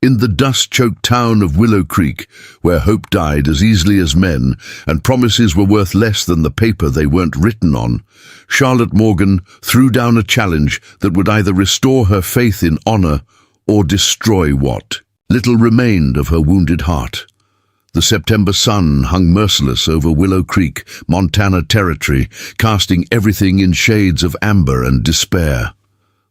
In the dust-choked town of Willow Creek, where hope died as easily as men and promises were worth less than the paper they weren't written on, Charlotte Morgan threw down a challenge that would either restore her faith in honor or destroy what little remained of her wounded heart. The September sun hung merciless over Willow Creek, Montana territory, casting everything in shades of amber and despair.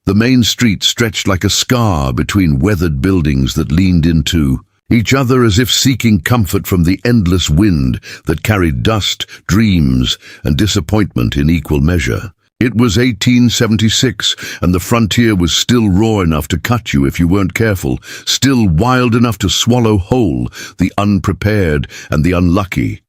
The main street stretched like a scar between weathered buildings that leaned into each other as if seeking comfort from the endless wind that carried dust, dreams, and disappointment in equal measure. It was 1876, and the frontier was still raw enough to cut you if you weren't careful, still wild enough to swallow whole the unprepared and the unlucky.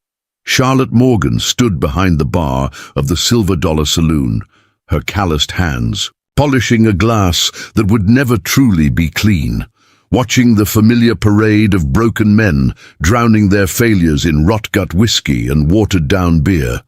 Charlotte Morgan stood behind the bar of the Silver Dollar Saloon, her calloused hands polishing a glass that would never truly be clean, watching the familiar parade of broken men drowning their failures in rot-gut whiskey and watered-down beer.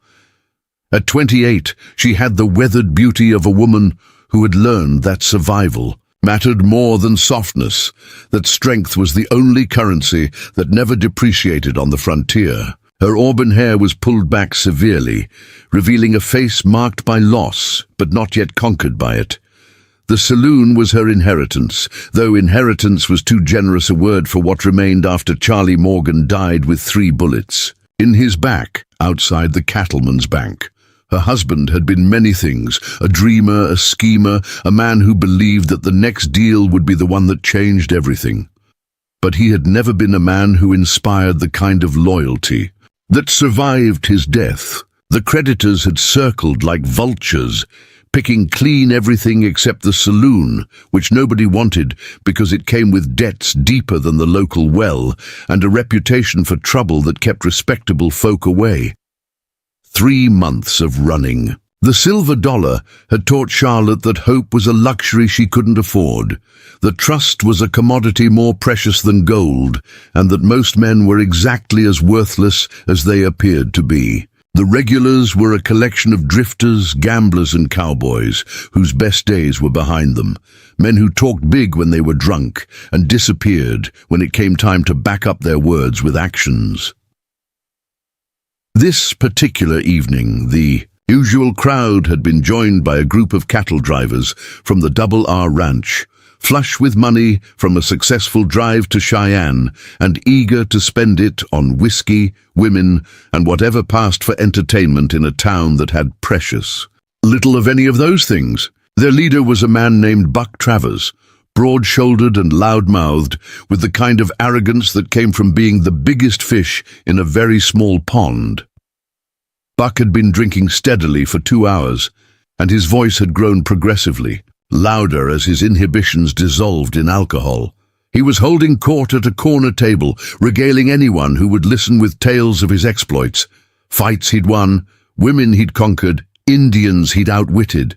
At 28, she had the weathered beauty of a woman who had learned that survival mattered more than softness, that strength was the only currency that never depreciated on the frontier. Her auburn hair was pulled back severely, revealing a face marked by loss, but not yet conquered by it. The saloon was her inheritance, though inheritance was too generous a word for what remained after Charlie Morgan died with 3 bullets in his back outside the cattleman's bank. Her husband had been many things, a dreamer, a schemer, a man who believed that the next deal would be the one that changed everything. But he had never been a man who inspired the kind of loyalty that survived his death. The creditors had circled like vultures, picking clean everything except the saloon, which nobody wanted because it came with debts deeper than the local well and a reputation for trouble that kept respectable folk away. 3 months of running. The silver dollar had taught Charlotte that hope was a luxury she couldn't afford, that trust was a commodity more precious than gold, and that most men were exactly as worthless as they appeared to be. The regulars were a collection of drifters, gamblers, and cowboys whose best days were behind them, men who talked big when they were drunk and disappeared when it came time to back up their words with actions. This particular evening, the usual crowd had been joined by a group of cattle drivers from the Double R Ranch, flush with money from a successful drive to Cheyenne and eager to spend it on whiskey, women, and whatever passed for entertainment in a town that had precious little of any of those things. Their leader was a man named Buck Travers, broad-shouldered and loud-mouthed, with the kind of arrogance that came from being the biggest fish in a very small pond. Buck had been drinking steadily for 2 hours, and his voice had grown progressively louder as his inhibitions dissolved in alcohol. He was holding court at a corner table, regaling anyone who would listen with tales of his exploits. Fights he'd won, women he'd conquered, Indians he'd outwitted.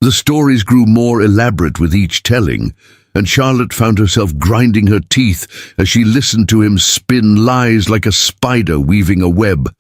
The stories grew more elaborate with each telling, and Charlotte found herself grinding her teeth as she listened to him spin lies like a spider weaving a web.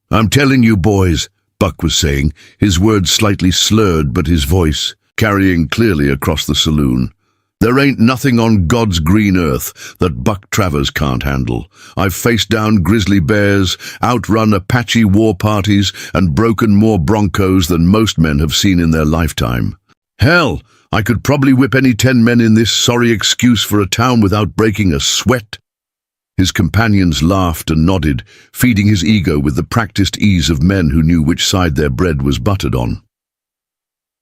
"I'm telling you, boys," Buck was saying, his words slightly slurred but his voice carrying clearly across the saloon. "There ain't nothing on God's green earth that Buck Travers can't handle. I've faced down grizzly bears, outrun Apache war parties, and broken more broncos than most men have seen in their lifetime. Hell, I could probably whip any 10 men in this sorry excuse for a town without breaking a sweat." His companions laughed and nodded, feeding his ego with the practiced ease of men who knew which side their bread was buttered on.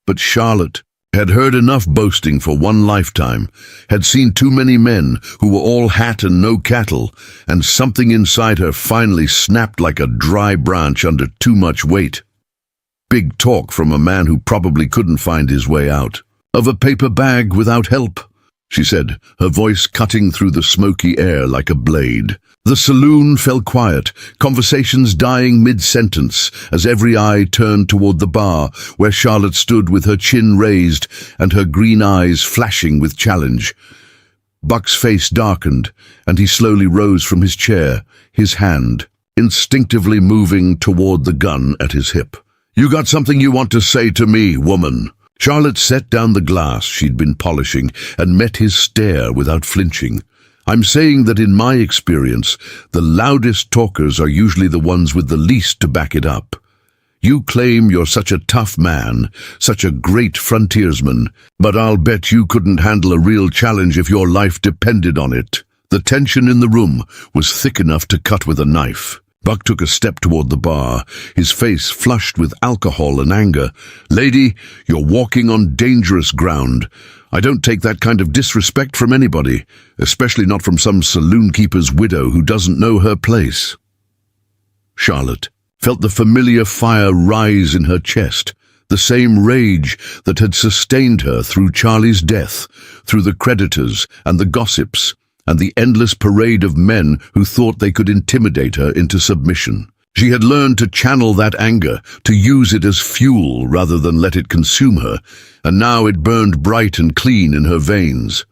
But Charlotte had heard enough boasting for one lifetime, had seen too many men who were all hat and no cattle, and something inside her finally snapped like a dry branch under too much weight. Big talk from a man who probably couldn't find his way out of a paper bag without help, she said, her voice cutting through the smoky air like a blade. The saloon fell quiet, conversations dying mid-sentence as every eye turned toward the bar where Charlotte stood with her chin raised and her green eyes flashing with challenge. Buck's face darkened, and he slowly rose from his chair, his hand instinctively moving toward the gun at his hip. "You got something you want to say to me, woman?" Charlotte set down the glass she'd been polishing and met his stare without flinching. I'm saying that in my experience, the loudest talkers are usually the ones with the least to back it up. You claim you're such a tough man, such a great frontiersman, but I'll bet you couldn't handle a real challenge if your life depended on it. The tension in the room was thick enough to cut with a knife. Buck took a step toward the bar, his face flushed with alcohol and anger. "Lady, you're walking on dangerous ground. I don't take that kind of disrespect from anybody, especially not from some saloon keeper's widow who doesn't know her place." Charlotte felt the familiar fire rise in her chest, the same rage that had sustained her through Charlie's death, through the creditors and the gossips, and the endless parade of men who thought they could intimidate her into submission. She had learned to channel that anger, to use it as fuel rather than let it consume her, and now it burned bright and clean in her veins.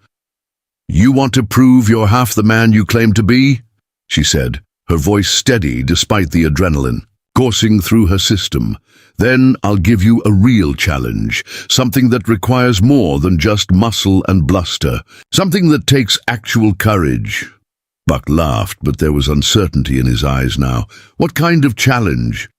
"You want to prove you're half the man you claim to be?" she said, her voice steady despite the adrenaline coursing through her system. "Then I'll give you a real challenge, something that requires more than just muscle and bluster, something that takes actual courage." Buck laughed, but there was uncertainty in his eyes now. "What kind of challenge?"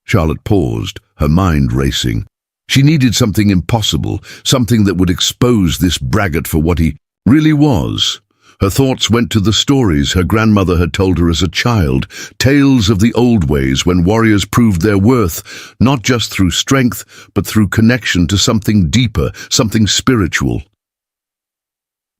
Charlotte paused, her mind racing. She needed something impossible, something that would expose this braggart for what he really was. Her thoughts went to the stories her grandmother had told her as a child, tales of the old ways when warriors proved their worth, not just through strength, but through connection to something deeper, something spiritual.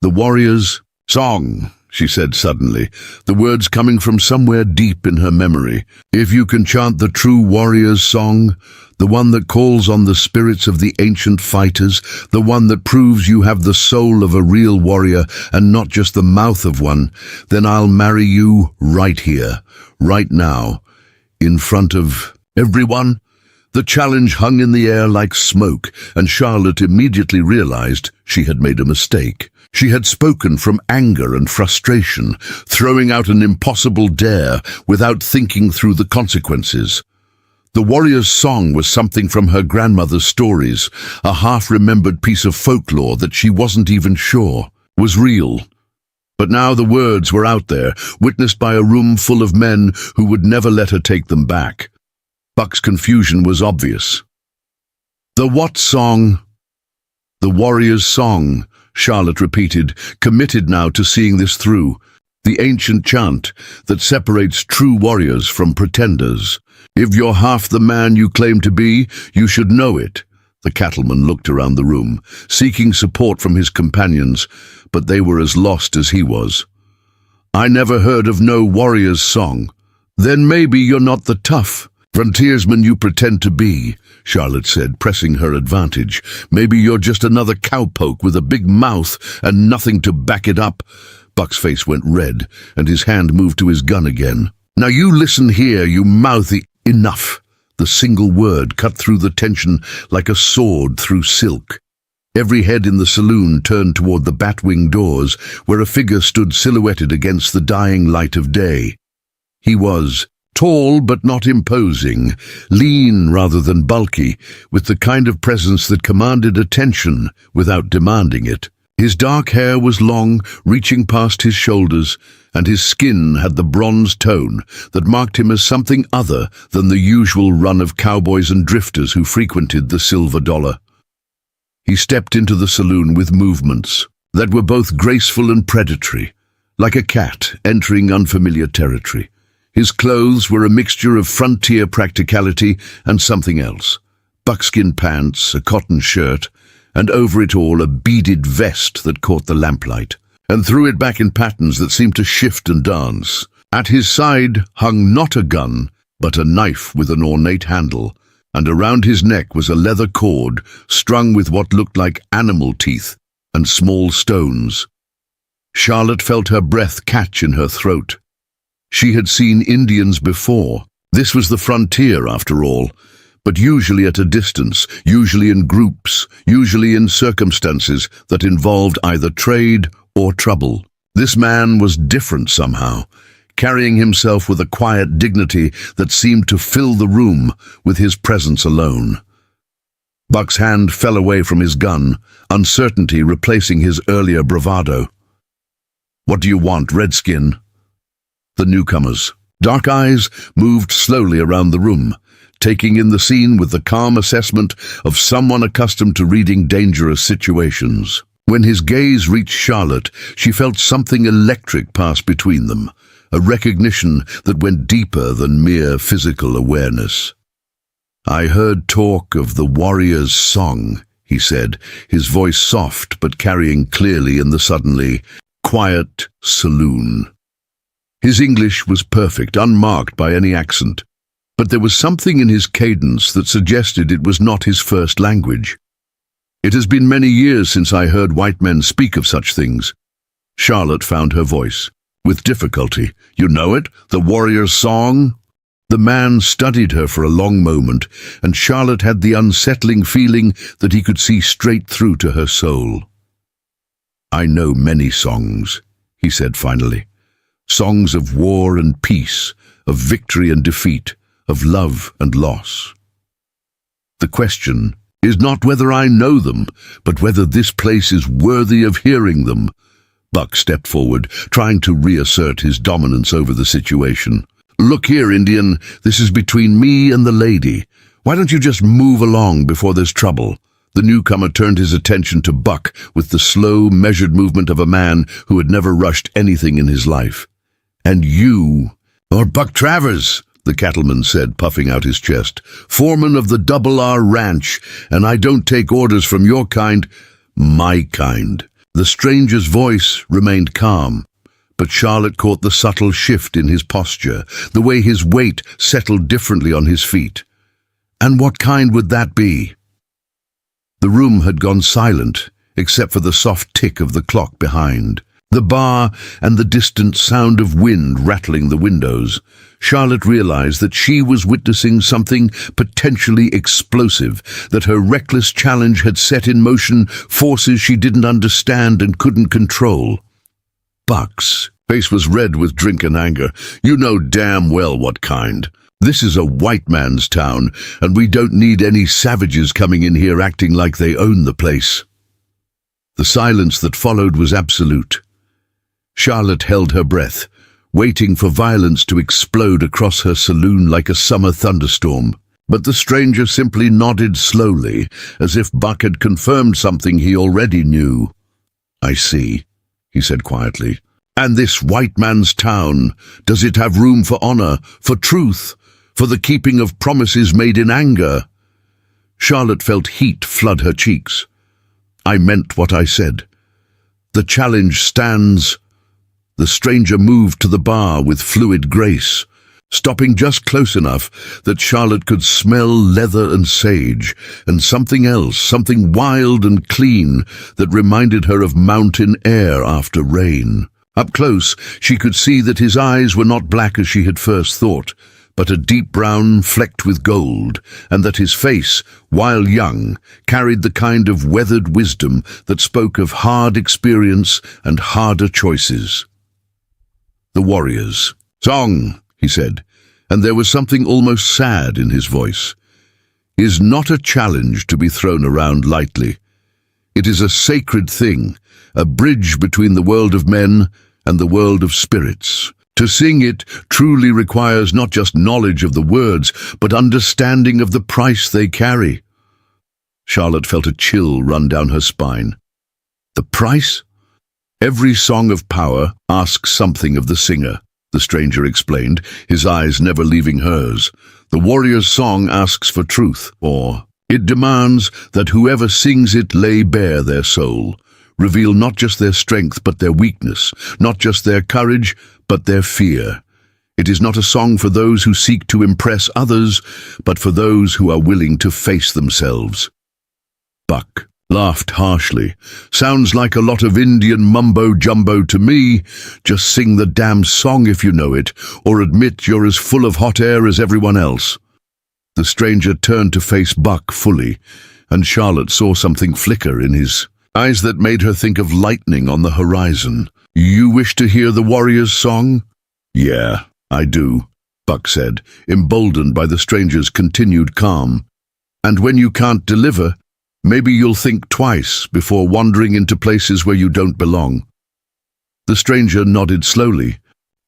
"The warrior's song," she said suddenly, the words coming from somewhere deep in her memory. "If you can chant the true warrior's song, the one that calls on the spirits of the ancient fighters, the one that proves you have the soul of a real warrior and not just the mouth of one, then I'll marry you right here, right now, in front of everyone." The challenge hung in the air like smoke, and Charlotte immediately realized she had made a mistake. She had spoken from anger and frustration, throwing out an impossible dare without thinking through the consequences. The warrior's song was something from her grandmother's stories, a half-remembered piece of folklore that she wasn't even sure was real. But now the words were out there, witnessed by a room full of men who would never let her take them back. Buck's confusion was obvious. "The what song?" "The warrior's song," Charlotte repeated, committed now to seeing this through. "The ancient chant that separates true warriors from pretenders. If you're half the man you claim to be, you should know it." The cattleman looked around the room, seeking support from his companions, but they were as lost as he was. "I never heard of no warrior's song." "Then maybe you're not the tough frontiersman you pretend to be," Charlotte said, pressing her advantage. "Maybe you're just another cowpoke with a big mouth and nothing to back it up." Buck's face went red, and his hand moved to his gun again. "Now you listen here, you mouthy—" "Enough!" The single word cut through the tension like a sword through silk. Every head in the saloon turned toward the bat-wing doors, where a figure stood silhouetted against the dying light of day. He was tall but not imposing, lean rather than bulky, with the kind of presence that commanded attention without demanding it. His dark hair was long, reaching past his shoulders, and his skin had the bronze tone that marked him as something other than the usual run of cowboys and drifters who frequented the Silver Dollar. He stepped into the saloon with movements that were both graceful and predatory, like a cat entering unfamiliar territory. His clothes were a mixture of frontier practicality and something else. Buckskin pants, a cotton shirt, and over it all a beaded vest that caught the lamplight, and threw it back in patterns that seemed to shift and dance. At his side hung not a gun, but a knife with an ornate handle, and around his neck was a leather cord strung with what looked like animal teeth and small stones. Charlotte felt her breath catch in her throat. She had seen Indians before. This was the frontier, after all, but usually at a distance, usually in groups, usually in circumstances that involved either trade or trouble. This man was different somehow, carrying himself with a quiet dignity that seemed to fill the room with his presence alone. Buck's hand fell away from his gun, uncertainty replacing his earlier bravado. "What do you want, Redskin?" The newcomers. Dark eyes moved slowly around the room, taking in the scene with the calm assessment of someone accustomed to reading dangerous situations. When his gaze reached Charlotte, she felt something electric pass between them, a recognition that went deeper than mere physical awareness. "I heard talk of the warrior's song," he said, his voice soft but carrying clearly in the suddenly quiet saloon. His English was perfect, unmarked by any accent, but there was something in his cadence that suggested it was not his first language. "It has been many years since I heard white men speak of such things." Charlotte found her voice. With difficulty. "You know it? The warrior's song?" The man studied her for a long moment, and Charlotte had the unsettling feeling that he could see straight through to her soul. "I know many songs," he said finally. "Songs of war and peace, of victory and defeat, of love and loss. The question is not whether I know them, but whether this place is worthy of hearing them." Buck stepped forward, trying to reassert his dominance over the situation. "Look here, Indian, this is between me and the lady. Why don't you just move along before there's trouble?" The newcomer turned his attention to Buck with the slow, measured movement of a man who had never rushed anything in his life. "And you are Buck Travers," the cattleman said, puffing out his chest. "Foreman of the Double R Ranch, and I don't take orders from your kind, my kind." The stranger's voice remained calm, but Charlotte caught the subtle shift in his posture, the way his weight settled differently on his feet. "And what kind would that be?" The room had gone silent, except for the soft tick of the clock behind, the bar and the distant sound of wind rattling the windows. Charlotte realized that she was witnessing something potentially explosive, that her reckless challenge had set in motion forces she didn't understand and couldn't control. Buck's face was red with drink and anger. "You know damn well what kind. This is a white man's town, and we don't need any savages coming in here acting like they own the place." The silence that followed was absolute. Charlotte held her breath, waiting for violence to explode across her saloon like a summer thunderstorm. But the stranger simply nodded slowly, as if Buck had confirmed something he already knew. "I see," he said quietly. "And this white man's town, does it have room for honor, for truth, for the keeping of promises made in anger?" Charlotte felt heat flood her cheeks. "I meant what I said. The challenge stands." The stranger moved to the bar with fluid grace, stopping just close enough that Charlotte could smell leather and sage, and something else, something wild and clean, that reminded her of mountain air after rain. Up close, she could see that his eyes were not black as she had first thought, but a deep brown flecked with gold, and that his face, while young, carried the kind of weathered wisdom that spoke of hard experience and harder choices. "The warrior's song," he said, and there was something almost sad in his voice, "is not a challenge to be thrown around lightly. It is a sacred thing, a bridge between the world of men and the world of spirits. To sing it truly requires not just knowledge of the words, but understanding of the price they carry." Charlotte felt a chill run down her spine. "The price?" "Every song of power asks something of the singer," the stranger explained, his eyes never leaving hers. "The warrior's song asks for truth, or it demands that whoever sings it lay bare their soul, reveal not just their strength but their weakness, not just their courage but their fear. It is not a song for those who seek to impress others, but for those who are willing to face themselves." Buck laughed harshly. "Sounds like a lot of Indian mumbo-jumbo to me. Just sing the damn song if you know it, or admit you're as full of hot air as everyone else." The stranger turned to face Buck fully, and Charlotte saw something flicker in his eyes that made her think of lightning on the horizon. "You wish to hear the warrior's song?" "Yeah, I do," Buck said, emboldened by the stranger's continued calm. And when you can't deliver, maybe you'll think twice before wandering into places where you don't belong." The stranger nodded slowly,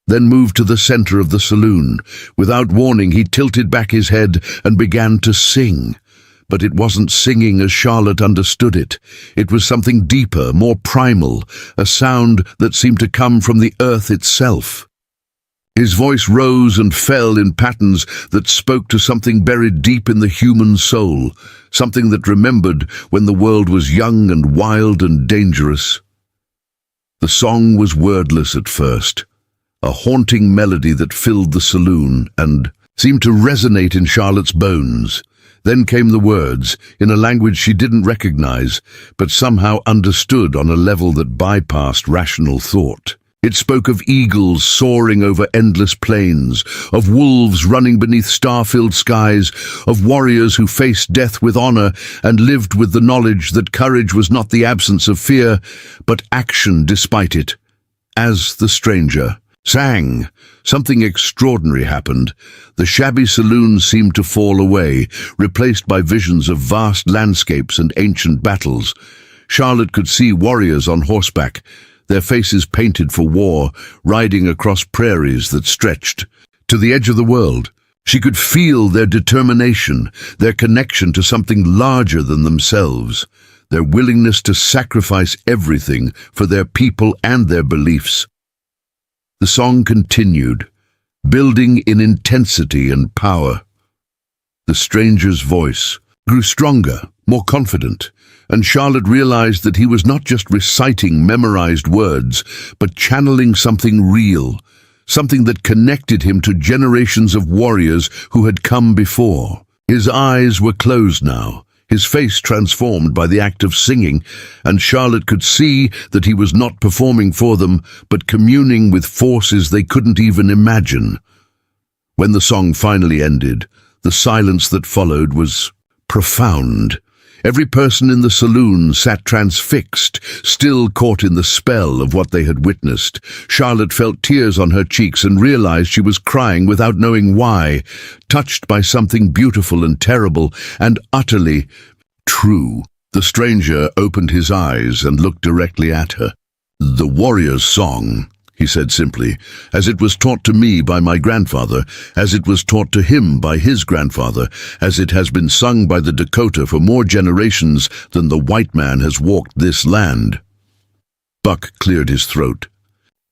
then moved to the center of the saloon. Without warning, he tilted back his head and began to sing. But it wasn't singing as Charlotte understood it. It was something deeper, more primal, a sound that seemed to come from the earth itself. His voice rose and fell in patterns that spoke to something buried deep in the human soul, something that remembered when the world was young and wild and dangerous. The song was wordless at first, a haunting melody that filled the saloon and seemed to resonate in Charlotte's bones. Then came the words, in a language she didn't recognize, but somehow understood on a level that bypassed rational thought. It spoke of eagles soaring over endless plains, of wolves running beneath star-filled skies, of warriors who faced death with honor and lived with the knowledge that courage was not the absence of fear, but action despite it. As the stranger sang, something extraordinary happened. The shabby saloon seemed to fall away, replaced by visions of vast landscapes and ancient battles. Charlotte could see warriors on horseback, their faces painted for war, riding across prairies that stretched to the edge of the world. She could feel their determination, their connection to something larger than themselves, their willingness to sacrifice everything for their people and their beliefs. The song continued, building in intensity and power. The stranger's voice grew stronger, more confident, and Charlotte realized that he was not just reciting memorized words, but channeling something real, something that connected him to generations of warriors who had come before. His eyes were closed now, his face transformed by the act of singing, and Charlotte could see that he was not performing for them, but communing with forces they couldn't even imagine. When the song finally ended, the silence that followed was profound. Every person in the saloon sat transfixed, still caught in the spell of what they had witnessed. Charlotte felt tears on her cheeks and realized she was crying without knowing why, touched by something beautiful and terrible and utterly true. The stranger opened his eyes and looked directly at her. "The warrior's song," he said simply, "as it was taught to me by my grandfather, as it was taught to him by his grandfather, as it has been sung by the Dakota for more generations than the white man has walked this land." Buck cleared his throat,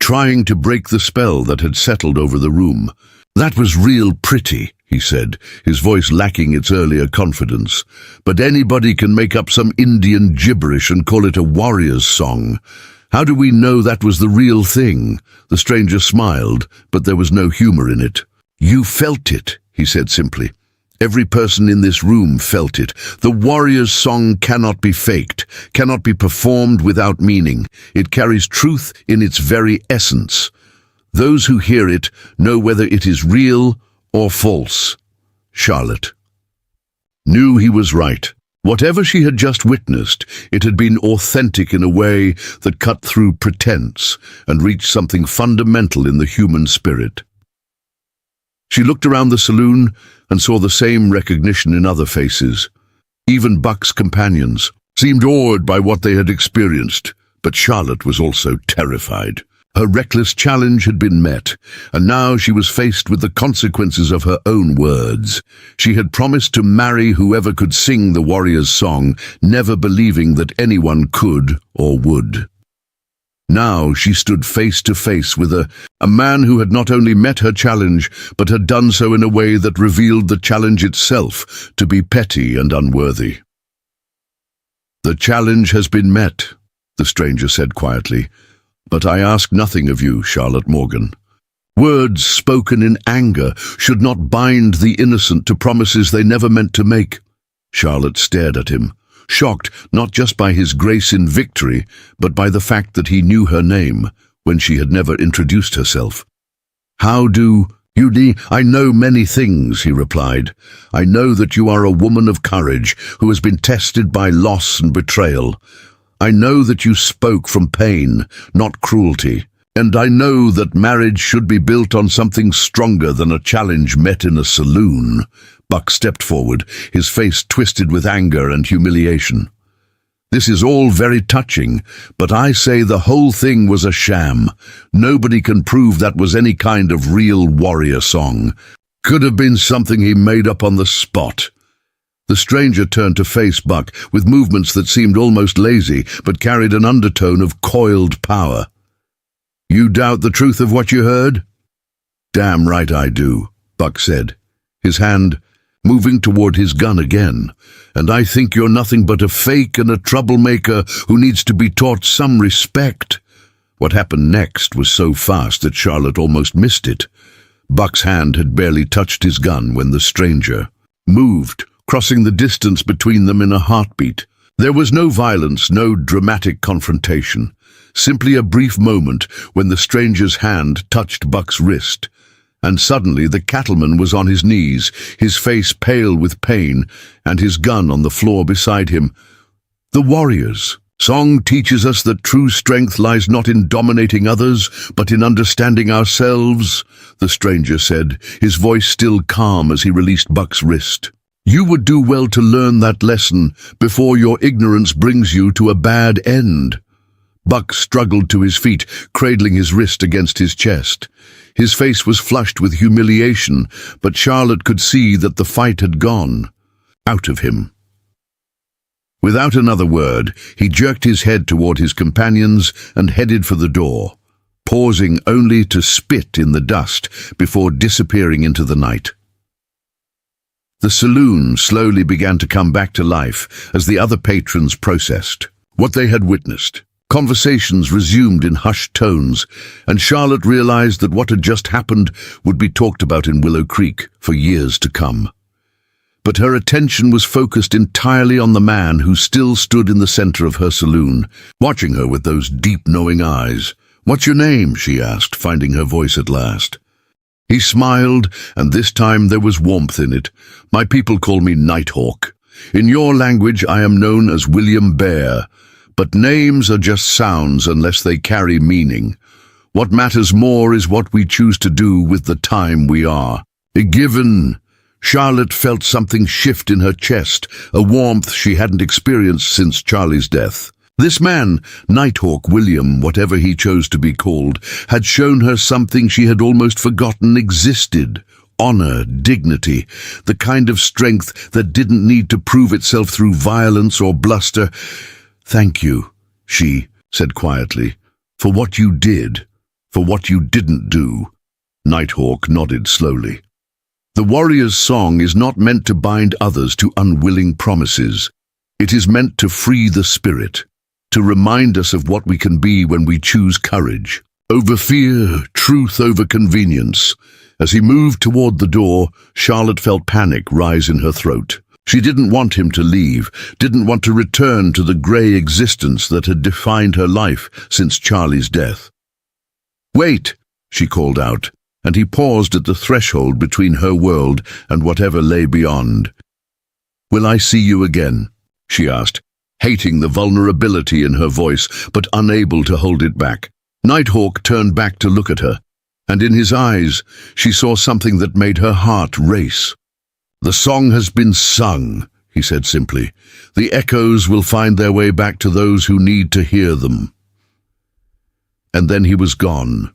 trying to break the spell that had settled over the room. "That was real pretty," he said, his voice lacking its earlier confidence. "But anybody can make up some Indian gibberish and call it a warrior's song. How do we know that was the real thing?" The stranger smiled, but there was no humor in it. "You felt it," he said simply. "Every person in this room felt it. The warrior's song cannot be faked, cannot be performed without meaning. It carries truth in its very essence. Those who hear it know whether it is real or false." Charlotte knew he was right. Whatever she had just witnessed, it had been authentic in a way that cut through pretense and reached something fundamental in the human spirit. She looked around the saloon and saw the same recognition in other faces. Even Buck's companions seemed awed by what they had experienced, but Charlotte was also terrified. Her reckless challenge had been met, and now she was faced with the consequences of her own words. She had promised to marry whoever could sing the warrior's song, never believing that anyone could or would. Now she stood face to face with a man who had not only met her challenge, but had done so in a way that revealed the challenge itself to be petty and unworthy. "The challenge has been met," the stranger said quietly. "But I ask nothing of you, Charlotte Morgan. Words spoken in anger should not bind the innocent to promises they never meant to make." Charlotte stared at him, shocked not just by his grace in victory, but by the fact that he knew her name when she had never introduced herself. "How do you need? I know many things," he replied. "I know that you are a woman of courage who has been tested by loss and betrayal. I know that you spoke from pain, not cruelty. And I know that marriage should be built on something stronger than a challenge met in a saloon. Buck stepped forward, his face twisted with anger and humiliation. "This is all very touching, but I say the whole thing was a sham. Nobody can prove that was any kind of real warrior song. Could have been something he made up on the spot." The stranger turned to face Buck with movements that seemed almost lazy, but carried an undertone of coiled power. "You doubt the truth of what you heard?" "Damn right I do," Buck said, his hand moving toward his gun again. "And I think you're nothing but a fake and a troublemaker who needs to be taught some respect." What happened next was so fast that Charlotte almost missed it. Buck's hand had barely touched his gun when the stranger moved, crossing the distance between them in a heartbeat. There was no violence, no dramatic confrontation, simply a brief moment when the stranger's hand touched Buck's wrist. And suddenly the cattleman was on his knees, his face pale with pain, and his gun on the floor beside him. The warrior's song teaches us that true strength lies not in dominating others, but in understanding ourselves, the stranger said, his voice still calm as he released Buck's wrist. "You would do well to learn that lesson before your ignorance brings you to a bad end." Buck struggled to his feet, cradling his wrist against his chest. His face was flushed with humiliation, but Charlotte could see that the fight had gone out of him. Without another word, he jerked his head toward his companions and headed for the door, pausing only to spit in the dust before disappearing into the night. The saloon slowly began to come back to life as the other patrons processed what they had witnessed. Conversations resumed in hushed tones, and Charlotte realized that what had just happened would be talked about in Willow Creek for years to come. But her attention was focused entirely on the man who still stood in the center of her saloon, watching her with those deep, knowing eyes. "What's your name?" she asked, finding her voice at last. He smiled, and this time there was warmth in it. "My people call me Nighthawk. In your language I am known as William Bear. But names are just sounds unless they carry meaning. What matters more is what we choose to do with the time we are given." Charlotte felt something shift in her chest, a warmth she hadn't experienced since Charlie's death. This man, Nighthawk William, whatever he chose to be called, had shown her something she had almost forgotten existed. Honor, dignity, the kind of strength that didn't need to prove itself through violence or bluster. "Thank you," she said quietly, "for what you did, for what you didn't do." Nighthawk nodded slowly. The warrior's song is not meant to bind others to unwilling promises. It is meant to free the spirit, to remind us of what we can be when we choose courage over fear, truth over convenience. As he moved toward the door, Charlotte felt panic rise in her throat. She didn't want him to leave, didn't want to return to the grey existence that had defined her life since Charlie's death. "Wait," she called out, and he paused at the threshold between her world and whatever lay beyond. "Will I see you again?" she asked, hating the vulnerability in her voice, but unable to hold it back. Nighthawk turned back to look at her, and in his eyes she saw something that made her heart race. "The song has been sung," he said simply. "The echoes will find their way back to those who need to hear them." And then he was gone,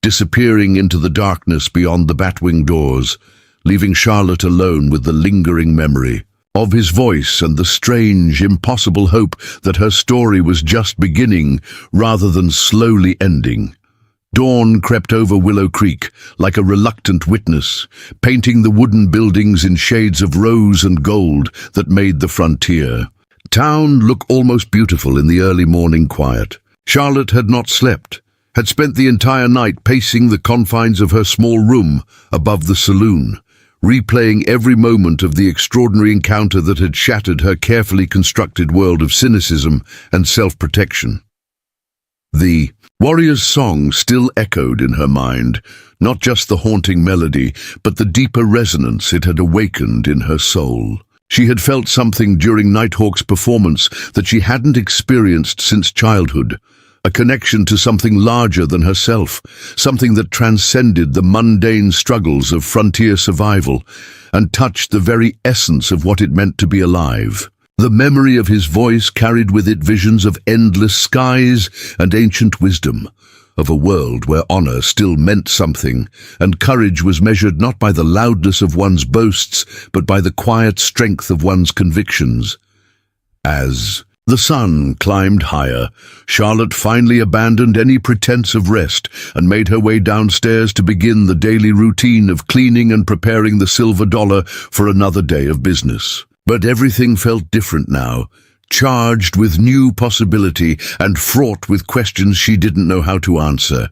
disappearing into the darkness beyond the batwing doors, leaving Charlotte alone with the lingering memory of his voice and the strange, impossible hope that her story was just beginning rather than slowly ending. Dawn crept over Willow Creek like a reluctant witness, painting the wooden buildings in shades of rose and gold that made the frontier. Town looked almost beautiful in the early morning quiet. Charlotte had not slept, had spent the entire night pacing the confines of her small room above the saloon, replaying every moment of the extraordinary encounter that had shattered her carefully constructed world of cynicism and self-protection. The warrior's song still echoed in her mind, not just the haunting melody, but the deeper resonance it had awakened in her soul. She had felt something during Nighthawk's performance that she hadn't experienced since childhood, a connection to something larger than herself, something that transcended the mundane struggles of frontier survival and touched the very essence of what it meant to be alive. The memory of his voice carried with it visions of endless skies and ancient wisdom, of a world where honor still meant something, and courage was measured not by the loudness of one's boasts, but by the quiet strength of one's convictions. As the sun climbed higher, Charlotte finally abandoned any pretense of rest and made her way downstairs to begin the daily routine of cleaning and preparing the silver dollar for another day of business. But everything felt different now, charged with new possibility and fraught with questions she didn't know how to answer.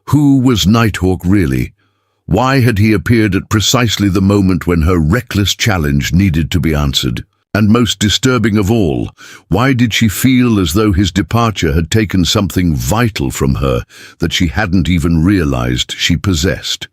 Who was Nighthawk really? Why had he appeared at precisely the moment when her reckless challenge needed to be answered? And most disturbing of all, why did she feel as though his departure had taken something vital from her that she hadn't even realized she possessed?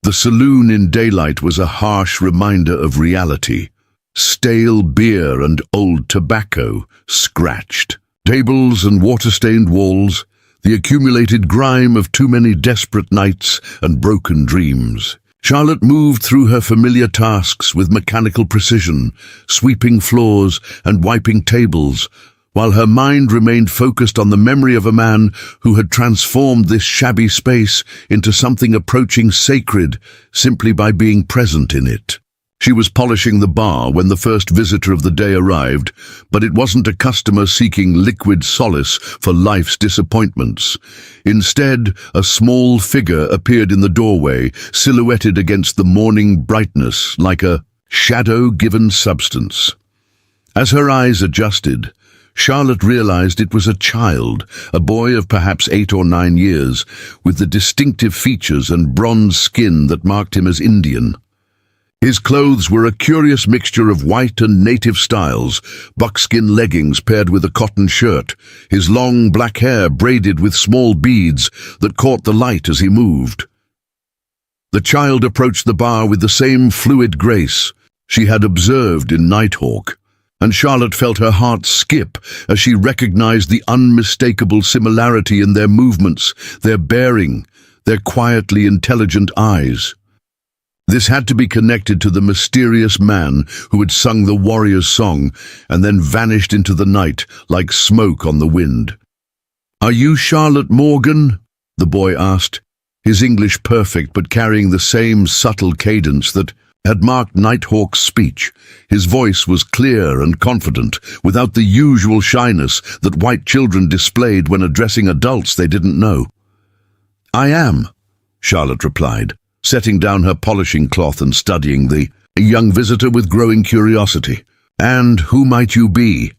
The saloon in daylight was a harsh reminder of reality. Stale beer and old tobacco, scratched tables and water-stained walls, the accumulated grime of too many desperate nights and broken dreams. Charlotte moved through her familiar tasks with mechanical precision, sweeping floors and wiping tables, while her mind remained focused on the memory of a man who had transformed this shabby space into something approaching sacred simply by being present in it. She was polishing the bar when the first visitor of the day arrived, but it wasn't a customer seeking liquid solace for life's disappointments. Instead, a small figure appeared in the doorway, silhouetted against the morning brightness like a shadow-given substance. As her eyes adjusted, Charlotte realized it was a child, a boy of perhaps 8 or 9 years, with the distinctive features and bronze skin that marked him as Indian. His clothes were a curious mixture of white and native styles, buckskin leggings paired with a cotton shirt, his long black hair braided with small beads that caught the light as he moved. The child approached the bar with the same fluid grace she had observed in Nighthawk, and Charlotte felt her heart skip as she recognized the unmistakable similarity in their movements, their bearing, their quietly intelligent eyes. This had to be connected to the mysterious man who had sung the warrior's song and then vanished into the night like smoke on the wind. "Are you Charlotte Morgan?" the boy asked, his English perfect but carrying the same subtle cadence that had marked Nighthawk's speech. His voice was clear and confident, without the usual shyness that white children displayed when addressing adults they didn't know. "I am," Charlotte replied, setting down her polishing cloth and studying the young visitor with growing curiosity. "And who might you be?"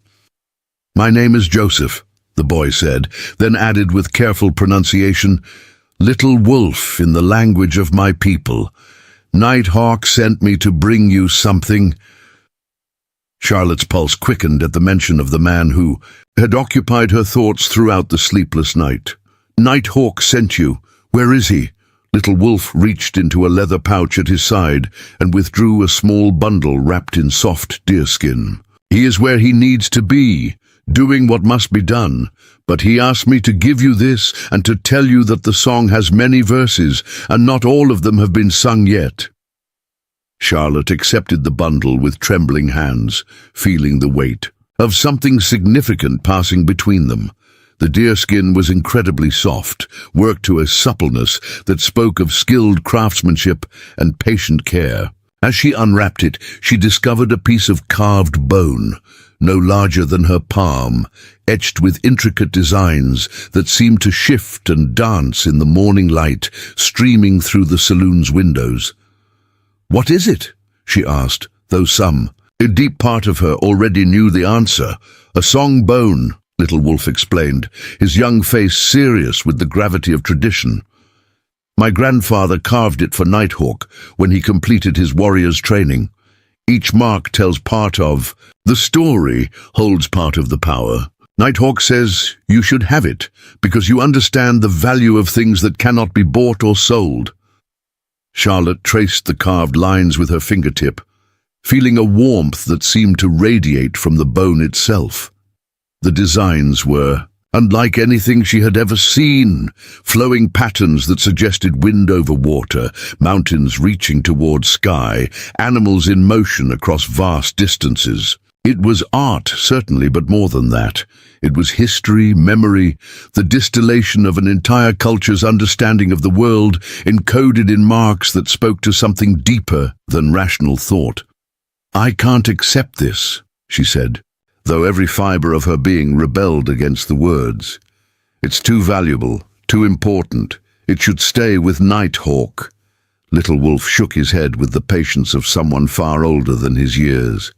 "My name is Joseph," the boy said, then added with careful pronunciation, "Little wolf in the language of my people. Nighthawk sent me to bring you something." Charlotte's pulse quickened at the mention of the man who had occupied her thoughts throughout the sleepless night. "Nighthawk sent you. Where is he?" Little Wolf reached into a leather pouch at his side and withdrew a small bundle wrapped in soft deerskin. "He is where he needs to be, doing what must be done, but he asked me to give you this and to tell you that the song has many verses, and not all of them have been sung yet." Charlotte accepted the bundle with trembling hands, feeling the weight of something significant passing between them. The deerskin was incredibly soft, worked to a suppleness that spoke of skilled craftsmanship and patient care. As she unwrapped it, she discovered a piece of carved bone, no larger than her palm, etched with intricate designs that seemed to shift and dance in the morning light streaming through the saloon's windows. "What is it?" she asked, though a deep part of her already knew the answer. "A song bone," Little Wolf explained, his young face serious with the gravity of tradition. "My grandfather carved it for Nighthawk when he completed his warrior's training. Each mark tells part of the story, holds part of the power. Nighthawk says you should have it because you understand the value of things that cannot be bought or sold." Charlotte traced the carved lines with her fingertip, feeling a warmth that seemed to radiate from the bone itself. The designs were unlike anything she had ever seen, flowing patterns that suggested wind over water, mountains reaching toward sky, animals in motion across vast distances. It was art, certainly, but more than that. It was history, memory, the distillation of an entire culture's understanding of the world, encoded in marks that spoke to something deeper than rational thought. "I can't accept this," she said, though every fiber of her being rebelled against the words. "It's too valuable, too important. It should stay with Nighthawk." Little Wolf shook his head with the patience of someone far older than his years.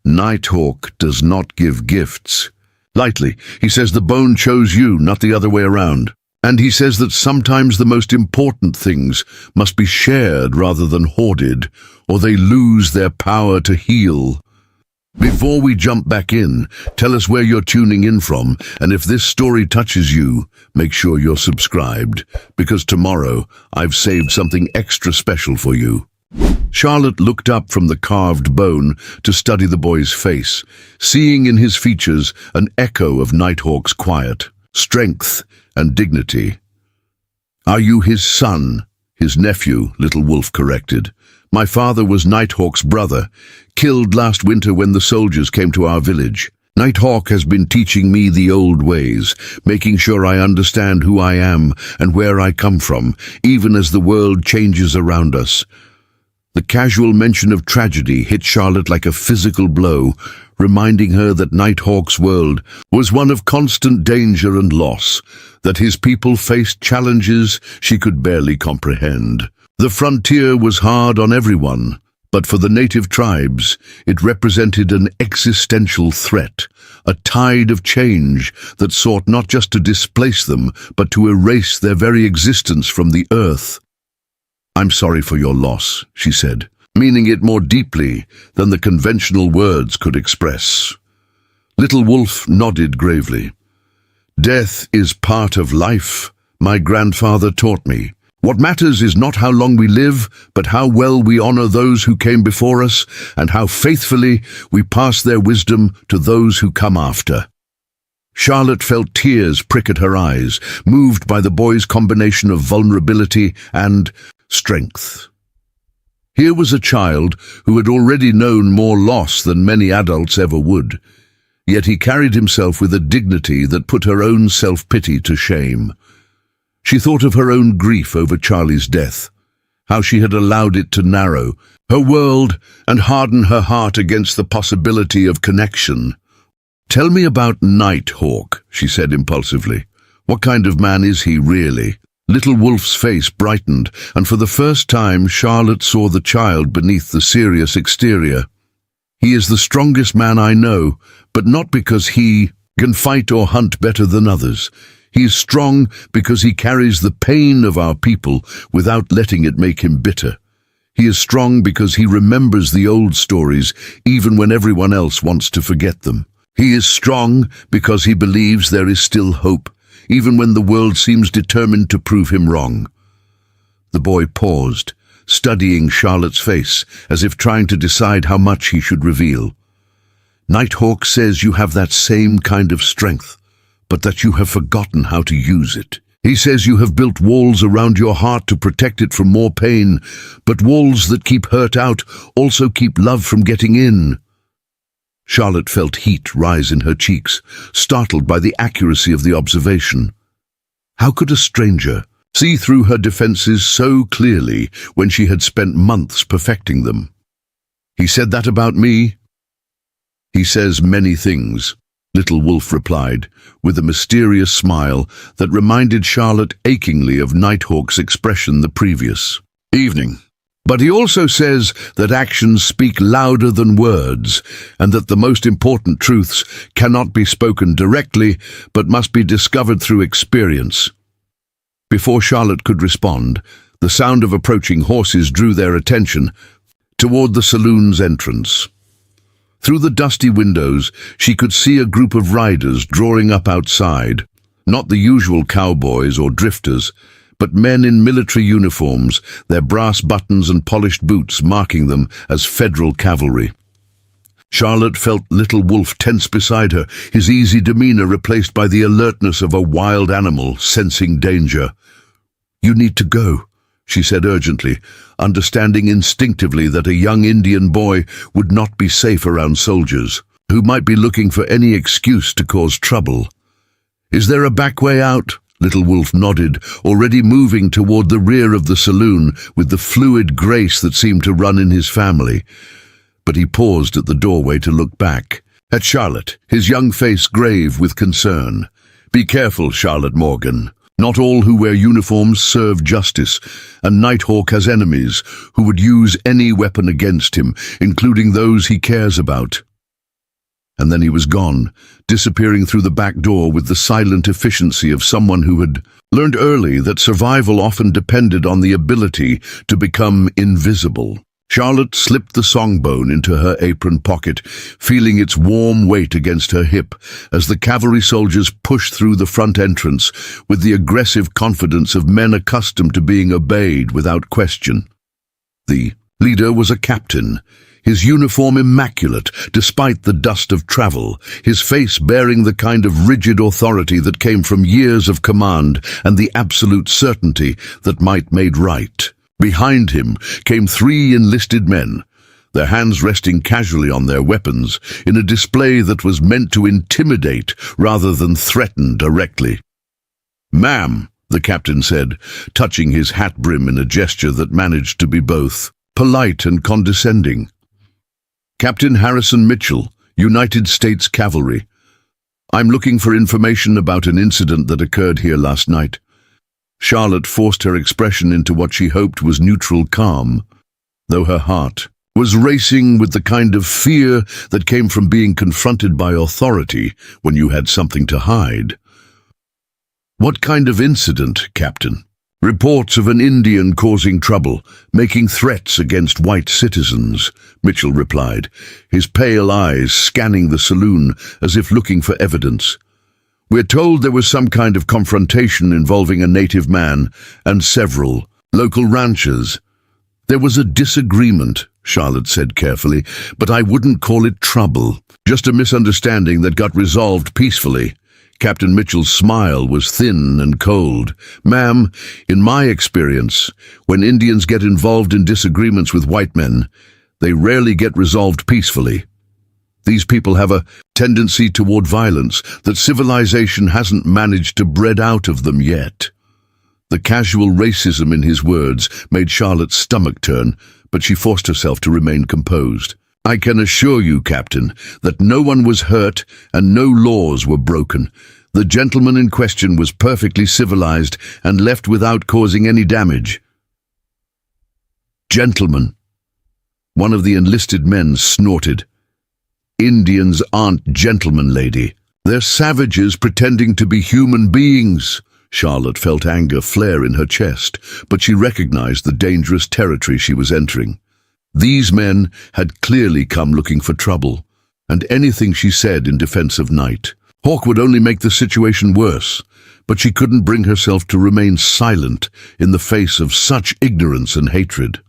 "Nighthawk does not give gifts. Lightly, he says the bone chose you, not the other way around. And he says that sometimes the most important things must be shared rather than hoarded, or they lose their power to heal." Before we jump back in, tell us where you're tuning in from, and if this story touches you, make sure you're subscribed, because tomorrow I've saved something extra special for you. Charlotte looked up from the carved bone to study the boy's face, seeing in his features an echo of Nighthawk's quiet, strength, and dignity. "Are you his son?" "His nephew," Little Wolf corrected. "My father was Nighthawk's brother, killed last winter when the soldiers came to our village. Nighthawk has been teaching me the old ways, making sure I understand who I am and where I come from, even as the world changes around us." The casual mention of tragedy hit Charlotte like a physical blow, reminding her that Nighthawk's world was one of constant danger and loss, that his people faced challenges she could barely comprehend. The frontier was hard on everyone, but for the native tribes, it represented an existential threat, a tide of change that sought not just to displace them, but to erase their very existence from the earth. "I'm sorry for your loss," she said, meaning it more deeply than the conventional words could express. Little Wolf nodded gravely. "Death is part of life, my grandfather taught me. What matters is not how long we live, but how well we honor those who came before us, and how faithfully we pass their wisdom to those who come after." Charlotte felt tears prick at her eyes, moved by the boy's combination of vulnerability and strength. Here was a child who had already known more loss than many adults ever would, yet he carried himself with a dignity that put her own self-pity to shame. She thought of her own grief over Charlie's death, how she had allowed it to narrow her world and harden her heart against the possibility of connection. "Tell me about Nighthawk," she said impulsively. "What kind of man is he, really?" Little Wolf's face brightened, and for the first time Charlotte saw the child beneath the serious exterior. "He is the strongest man I know, but not because he can fight or hunt better than others. He is strong because he carries the pain of our people without letting it make him bitter. He is strong because he remembers the old stories even when everyone else wants to forget them. He is strong because he believes there is still hope, even when the world seems determined to prove him wrong." The boy paused, studying Charlotte's face, as if trying to decide how much he should reveal. "Nighthawk says you have that same kind of strength, but that you have forgotten how to use it. He says you have built walls around your heart to protect it from more pain, but walls that keep hurt out also keep love from getting in." Charlotte felt heat rise in her cheeks, startled by the accuracy of the observation. How could a stranger see through her defenses so clearly when she had spent months perfecting them? "He said that about me?" "He says many things," Little Wolf replied, with a mysterious smile that reminded Charlotte achingly of Nighthawk's expression the previous evening. "But he also says that actions speak louder than words, and that the most important truths cannot be spoken directly, but must be discovered through experience." Before Charlotte could respond, the sound of approaching horses drew their attention toward the saloon's entrance. Through the dusty windows, she could see a group of riders drawing up outside, not the usual cowboys or drifters, but men in military uniforms, their brass buttons and polished boots marking them as federal cavalry. Charlotte felt Little Wolf tense beside her, his easy demeanor replaced by the alertness of a wild animal sensing danger. "You need to go," she said urgently, understanding instinctively that a young Indian boy would not be safe around soldiers, who might be looking for any excuse to cause trouble. "Is there a back way out?" Little Wolf nodded, already moving toward the rear of the saloon with the fluid grace that seemed to run in his family. But he paused at the doorway to look back at Charlotte, his young face grave with concern. "Be careful, Charlotte Morgan. Not all who wear uniforms serve justice, and Nighthawk has enemies who would use any weapon against him, including those he cares about." And then he was gone, disappearing through the back door with the silent efficiency of someone who had learned early that survival often depended on the ability to become invisible. Charlotte slipped the songbone into her apron pocket, feeling its warm weight against her hip as the cavalry soldiers pushed through the front entrance with the aggressive confidence of men accustomed to being obeyed without question. The leader was a captain, his uniform immaculate despite the dust of travel, his face bearing the kind of rigid authority that came from years of command and the absolute certainty that might made right. Behind him came 3 enlisted men, their hands resting casually on their weapons in a display that was meant to intimidate rather than threaten directly. "Ma'am," the captain said, touching his hat brim in a gesture that managed to be both polite and condescending. "Captain Harrison Mitchell, United States Cavalry. I'm looking for information about an incident that occurred here last night." Charlotte forced her expression into what she hoped was neutral calm, though her heart was racing with the kind of fear that came from being confronted by authority when you had something to hide. "What kind of incident, Captain?" "Reports of an Indian causing trouble, making threats against white citizens," Mitchell replied, his pale eyes scanning the saloon as if looking for evidence. "We're told there was some kind of confrontation involving a native man and several local ranchers." "There was a disagreement," Charlotte said carefully, "but I wouldn't call it trouble. Just a misunderstanding that got resolved peacefully." Captain Mitchell's smile was thin and cold. "Ma'am, in my experience, when Indians get involved in disagreements with white men, they rarely get resolved peacefully. These people have a tendency toward violence that civilization hasn't managed to bred out of them yet." The casual racism in his words made Charlotte's stomach turn, but she forced herself to remain composed. "I can assure you, Captain, that no one was hurt and no laws were broken. The gentleman in question was perfectly civilized and left without causing any damage." "Gentlemen," one of the enlisted men snorted. "Indians aren't gentlemen, lady. They're savages pretending to be human beings." Charlotte felt anger flare in her chest, but she recognized the dangerous territory she was entering. These men had clearly come looking for trouble, and anything she said in defense of Night Hawk would only make the situation worse, but she couldn't bring herself to remain silent in the face of such ignorance and hatred.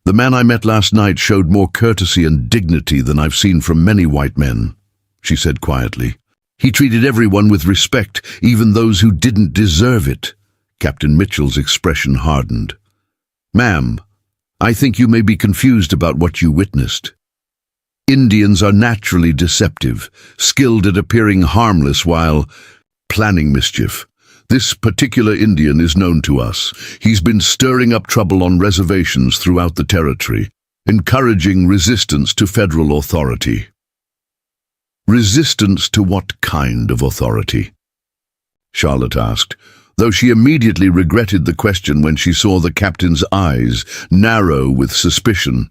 "The man I met last night showed more courtesy and dignity than I've seen from many white men," she said quietly. "He treated everyone with respect, even those who didn't deserve it." Captain Mitchell's expression hardened. "Ma'am, I think you may be confused about what you witnessed. Indians are naturally deceptive, skilled at appearing harmless while planning mischief. This particular Indian is known to us. He's been stirring up trouble on reservations throughout the territory, encouraging resistance to federal authority." "Resistance to what kind of authority?" Charlotte asked, though she immediately regretted the question when she saw the captain's eyes narrow with suspicion.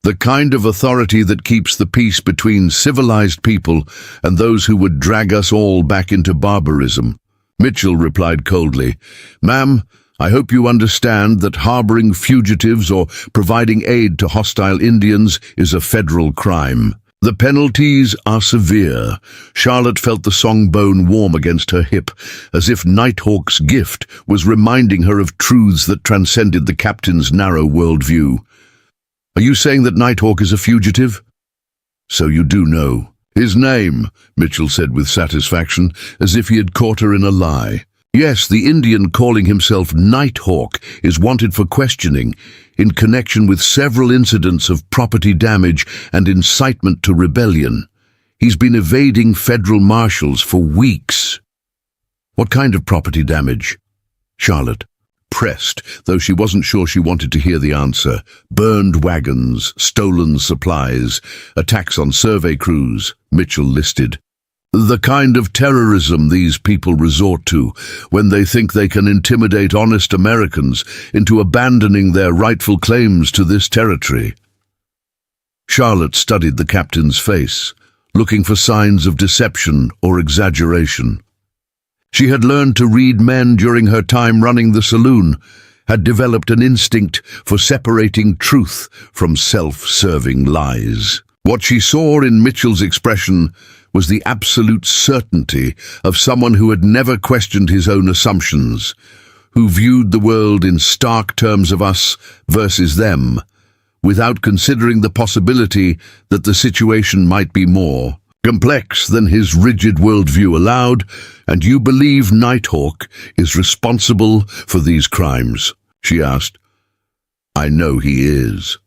"The kind of authority that keeps the peace between civilized people and those who would drag us all back into barbarism." Mitchell replied coldly, "Ma'am, I hope you understand that harboring fugitives or providing aid to hostile Indians is a federal crime. The penalties are severe." Charlotte felt the songbone warm against her hip, as if Nighthawk's gift was reminding her of truths that transcended the captain's narrow worldview. "Are you saying that Nighthawk is a fugitive?" So you do know. His name, Mitchell said with satisfaction, as if he had caught her in a lie. Yes, the Indian calling himself Nighthawk is wanted for questioning in connection with several incidents of property damage and incitement to rebellion. He's been evading federal marshals for weeks. What kind of property damage? Charlotte pressed, though she wasn't sure she wanted to hear the answer. Burned wagons, stolen supplies, attacks on survey crews, Mitchell listed. The kind of terrorism these people resort to when they think they can intimidate honest Americans into abandoning their rightful claims to this territory. Charlotte studied the captain's face, looking for signs of deception or exaggeration. She had learned to read men during her time running the saloon, had developed an instinct for separating truth from self-serving lies. What she saw in Mitchell's expression was the absolute certainty of someone who had never questioned his own assumptions, who viewed the world in stark terms of us versus them, without considering the possibility that the situation might be more complex than his rigid worldview allowed. And you believe Nighthawk is responsible for these crimes? She asked. I know he is,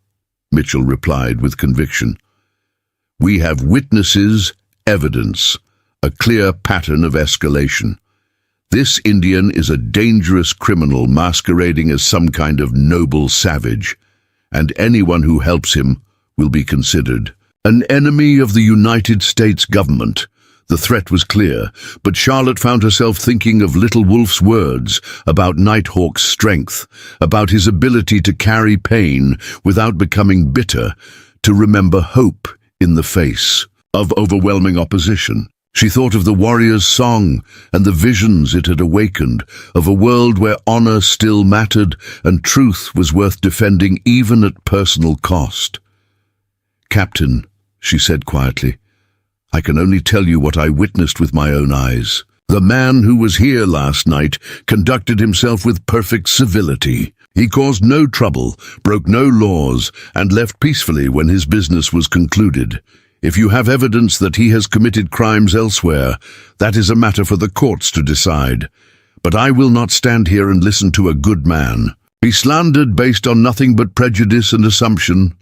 Mitchell replied with conviction. We have witnesses, evidence, a clear pattern of escalation. This Indian is a dangerous criminal masquerading as some kind of noble savage, and anyone who helps him will be considered an enemy of the United States government. The threat was clear, but Charlotte found herself thinking of Little Wolf's words about Nighthawk's strength, about his ability to carry pain without becoming bitter, to remember hope in the face of overwhelming opposition. She thought of the warrior's song and the visions it had awakened, of a world where honor still mattered and truth was worth defending even at personal cost. Captain, she said quietly, I can only tell you what I witnessed with my own eyes. The man who was here last night conducted himself with perfect civility. He caused no trouble, broke no laws, and left peacefully when his business was concluded. If you have evidence that he has committed crimes elsewhere, that is a matter for the courts to decide. But I will not stand here and listen to a good man be slandered based on nothing but prejudice and assumption.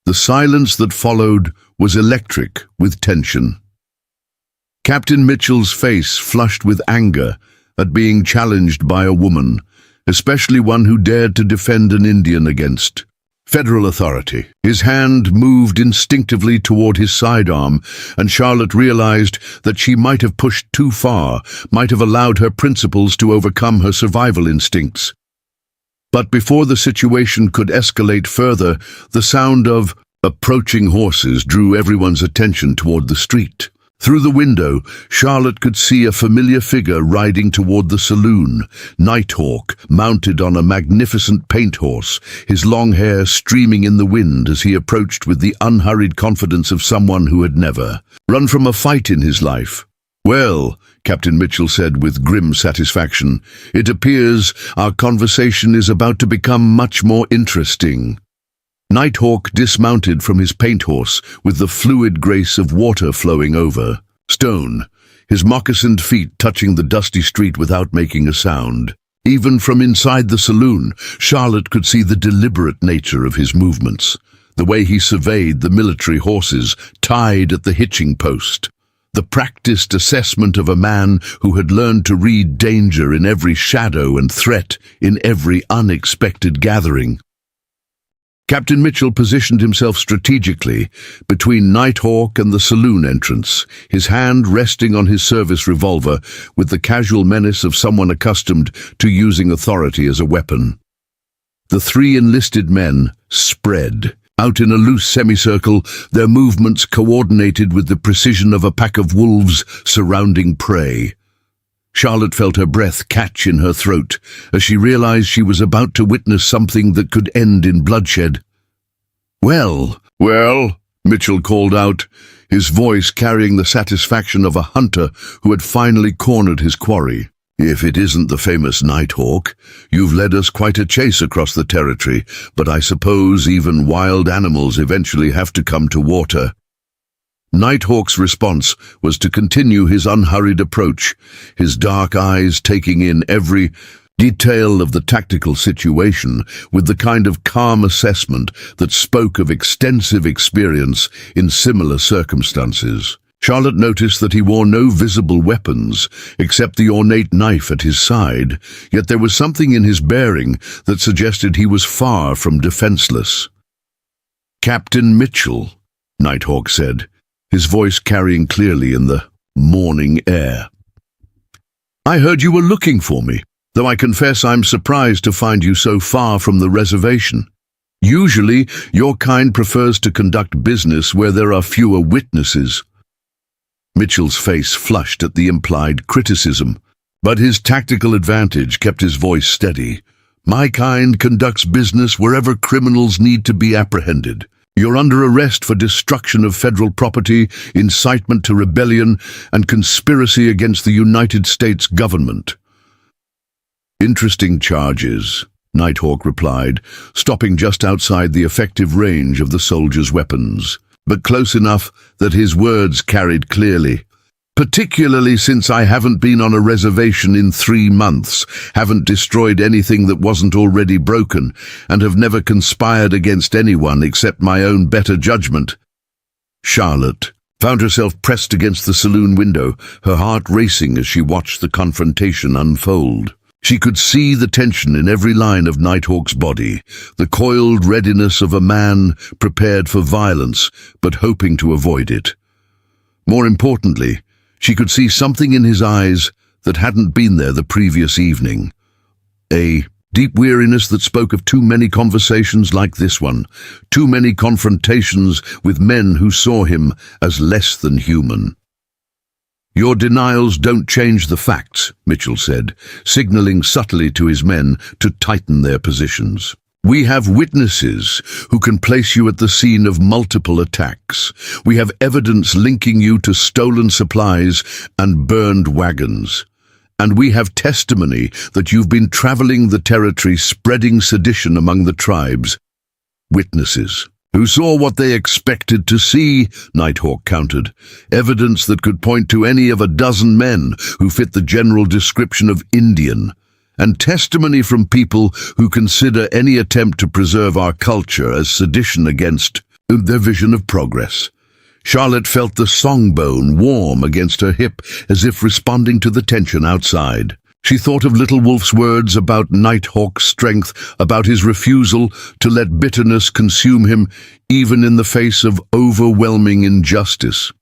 The silence that followed was electric with tension. Captain Mitchell's face flushed with anger at being challenged by a woman, especially one who dared to defend an Indian against federal authority. His hand moved instinctively toward his sidearm, and Charlotte realized that she might have pushed too far, might have allowed her principles to overcome her survival instincts. But before the situation could escalate further, the sound of approaching horses drew everyone's attention toward the street. Through the window, Charlotte could see a familiar figure riding toward the saloon, Nighthawk, mounted on a magnificent paint horse, his long hair streaming in the wind as he approached with the unhurried confidence of someone who had never run from a fight in his life. Well, Captain Mitchell said with grim satisfaction, it appears our conversation is about to become much more interesting. Nighthawk dismounted from his paint horse with the fluid grace of water flowing over stone, his moccasined feet touching the dusty street without making a sound. Even from inside the saloon, Charlotte could see the deliberate nature of his movements, the way he surveyed the military horses tied at the hitching post. The practiced assessment of a man who had learned to read danger in every shadow and threat in every unexpected gathering. Captain Mitchell positioned himself strategically between Nighthawk and the saloon entrance, his hand resting on his service revolver with the casual menace of someone accustomed to using authority as a weapon. The three enlisted men spread out in a loose semicircle, their movements coordinated with the precision of a pack of wolves surrounding prey. Charlotte felt her breath catch in her throat as she realized she was about to witness something that could end in bloodshed. Well, Mitchell called out, his voice carrying the satisfaction of a hunter who had finally cornered his quarry. If it isn't the famous Nighthawk, you've led us quite a chase across the territory, but I suppose even wild animals eventually have to come to water. Nighthawk's response was to continue his unhurried approach, his dark eyes taking in every detail of the tactical situation with the kind of calm assessment that spoke of extensive experience in similar circumstances. Charlotte noticed that he wore no visible weapons except the ornate knife at his side, yet there was something in his bearing that suggested he was far from defenseless. "Captain Mitchell," Nighthawk said, his voice carrying clearly in the morning air. "I heard you were looking for me, though I confess I'm surprised to find you so far from the reservation. Usually, your kind prefers to conduct business where there are fewer witnesses." Mitchell's face flushed at the implied criticism, but his tactical advantage kept his voice steady. "My kind conducts business wherever criminals need to be apprehended. You're under arrest for destruction of federal property, incitement to rebellion, and conspiracy against the United States government." "Interesting charges," Nighthawk replied, stopping just outside the effective range of the soldiers' weapons, but close enough that his words carried clearly. "Particularly since I haven't been on a reservation in 3 months, haven't destroyed anything that wasn't already broken, and have never conspired against anyone except my own better judgment." Charlotte found herself pressed against the saloon window, her heart racing as she watched the confrontation unfold. She could see the tension in every line of Nighthawk's body, the coiled readiness of a man prepared for violence but hoping to avoid it. More importantly, she could see something in his eyes that hadn't been there the previous evening. A deep weariness that spoke of too many conversations like this one, too many confrontations with men who saw him as less than human. "Your denials don't change the facts," Mitchell said, signaling subtly to his men to tighten their positions. "We have witnesses who can place you at the scene of multiple attacks. We have evidence linking you to stolen supplies and burned wagons. And we have testimony that you've been traveling the territory spreading sedition among the tribes." "Witnesses who saw what they expected to see," Nighthawk countered. "Evidence that could point to any of a dozen men who fit the general description of Indian. And testimony from people who consider any attempt to preserve our culture as sedition against their vision of progress." Charlotte felt the songbone warm against her hip as if responding to the tension outside. She thought of Little Wolf's words about Nighthawk's strength, about his refusal to let bitterness consume him even in the face of overwhelming injustice.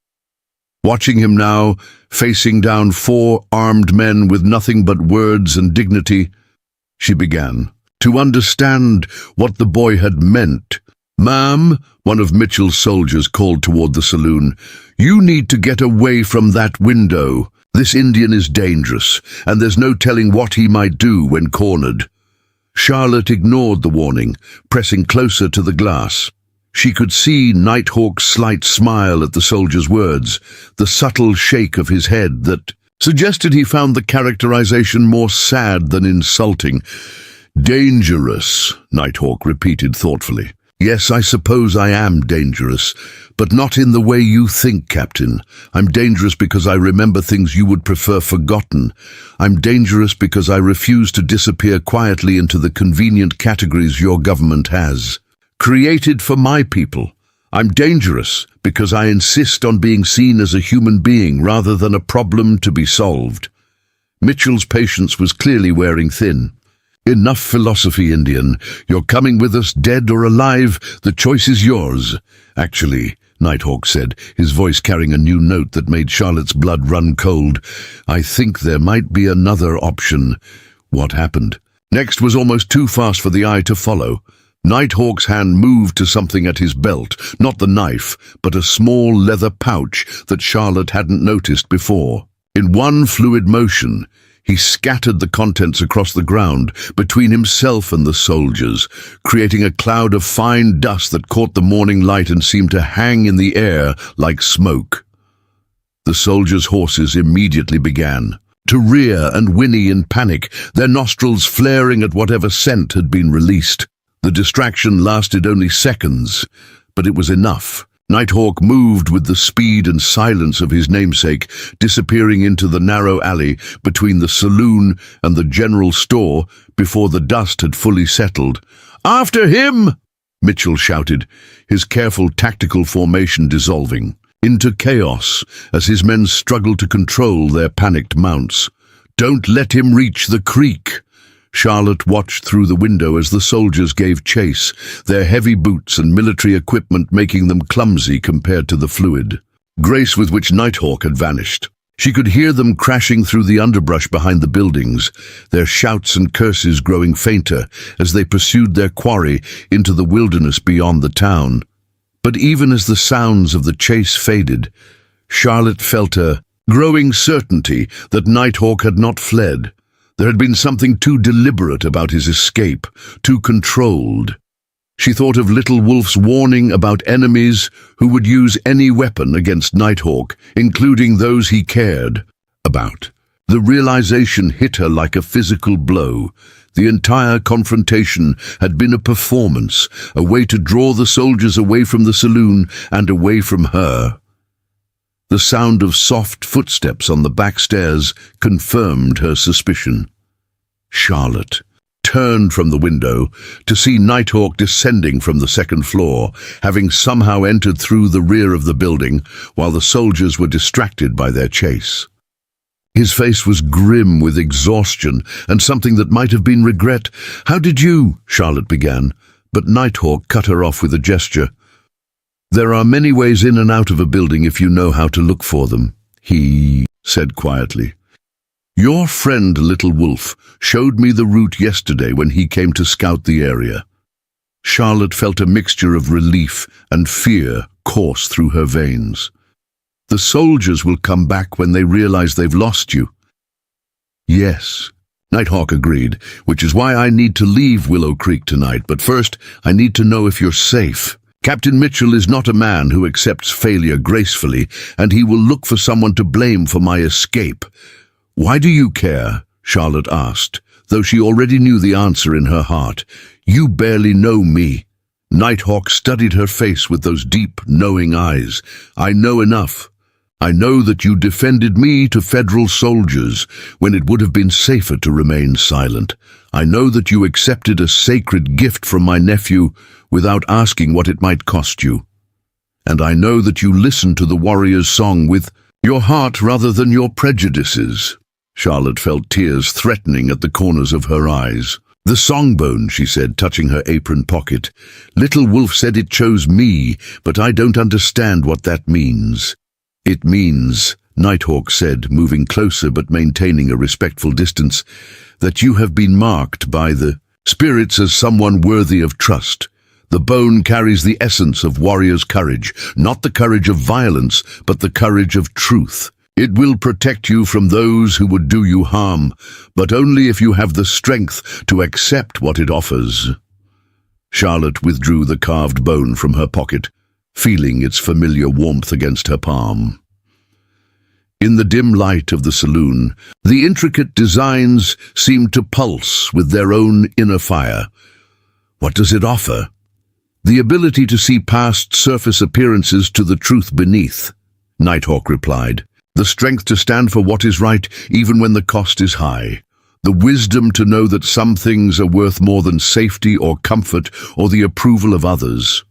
Watching him now, facing down 4 armed men with nothing but words and dignity, she began to understand what the boy had meant. "Ma'am," one of Mitchell's soldiers called toward the saloon, "you need to get away from that window. This Indian is dangerous, and there's no telling what he might do when cornered." Charlotte ignored the warning, pressing closer to the glass. She could see Nighthawk's slight smile at the soldier's words, the subtle shake of his head that suggested he found the characterization more sad than insulting. "Dangerous," Nighthawk repeated thoughtfully. "Yes, I suppose I am dangerous, but not in the way you think, Captain. I'm dangerous because I remember things you would prefer forgotten. I'm dangerous because I refuse to disappear quietly into the convenient categories your government has created for my people. I'm dangerous because I insist on being seen as a human being rather than a problem to be solved." Mitchell's patience was clearly wearing thin. "Enough philosophy, Indian. You're coming with us, dead or alive. The choice is yours." "Actually," Nighthawk said, his voice carrying a new note that made Charlotte's blood run cold, "I think there might be another option." What happened next was almost too fast for the eye to follow. Nighthawk's hand moved to something at his belt, not the knife, but a small leather pouch that Charlotte hadn't noticed before. In one fluid motion, he scattered the contents across the ground between himself and the soldiers, creating a cloud of fine dust that caught the morning light and seemed to hang in the air like smoke. The soldiers' horses immediately began to rear and whinny in panic, their nostrils flaring at whatever scent had been released. The distraction lasted only seconds, but it was enough. Nighthawk moved with the speed and silence of his namesake, disappearing into the narrow alley between the saloon and the general store before the dust had fully settled. "After him!" Mitchell shouted, his careful tactical formation dissolving into chaos as his men struggled to control their panicked mounts. "Don't let him reach the creek." Charlotte watched through the window as the soldiers gave chase, their heavy boots and military equipment making them clumsy compared to the fluid grace with which Nighthawk had vanished. She could hear them crashing through the underbrush behind the buildings, their shouts and curses growing fainter as they pursued their quarry into the wilderness beyond the town. But even as the sounds of the chase faded, Charlotte felt a growing certainty that Nighthawk had not fled. There had been something too deliberate about his escape, too controlled. She thought of Little Wolf's warning about enemies who would use any weapon against Nighthawk, including those he cared about. The realization hit her like a physical blow. The entire confrontation had been a performance, a way to draw the soldiers away from the saloon and away from her. The sound of soft footsteps on the back stairs confirmed her suspicion. Charlotte turned from the window to see Nighthawk descending from the second floor, having somehow entered through the rear of the building while the soldiers were distracted by their chase. His face was grim with exhaustion and something that might have been regret. "How did you?" Charlotte began, but Nighthawk cut her off with a gesture. "There are many ways in and out of a building if you know how to look for them," he said quietly. "Your friend Little Wolf showed me the route yesterday when he came to scout the area." Charlotte felt a mixture of relief and fear course through her veins. "The soldiers will come back when they realize they've lost you." "Yes," Nighthawk agreed, "which is why I need to leave Willow Creek tonight, but first I need to know if you're safe. Captain Mitchell is not a man who accepts failure gracefully, and he will look for someone to blame for my escape." "Why do you care?" Charlotte asked, though she already knew the answer in her heart. "You barely know me." Nighthawk studied her face with those deep, knowing eyes. "I know enough. I know that you defended me to federal soldiers when it would have been safer to remain silent. I know that you accepted a sacred gift from my nephew without asking what it might cost you. And I know that you listened to the warrior's song with your heart rather than your prejudices." Charlotte felt tears threatening at the corners of her eyes. "The songbone," she said, touching her apron pocket. "Little Wolf said it chose me, but I don't understand what that means." "It means," Nighthawk said, moving closer but maintaining a respectful distance, "that you have been marked by the spirits as someone worthy of trust. The bone carries the essence of warrior's courage, not the courage of violence, but the courage of truth. It will protect you from those who would do you harm, but only if you have the strength to accept what it offers." Charlotte withdrew the carved bone from her pocket, feeling its familiar warmth against her palm. In the dim light of the saloon, the intricate designs seemed to pulse with their own inner fire. "What does it offer?" "The ability to see past surface appearances to the truth beneath," Nighthawk replied. "The strength to stand for what is right even when the cost is high. The wisdom to know that some things are worth more than safety or comfort or the approval of others."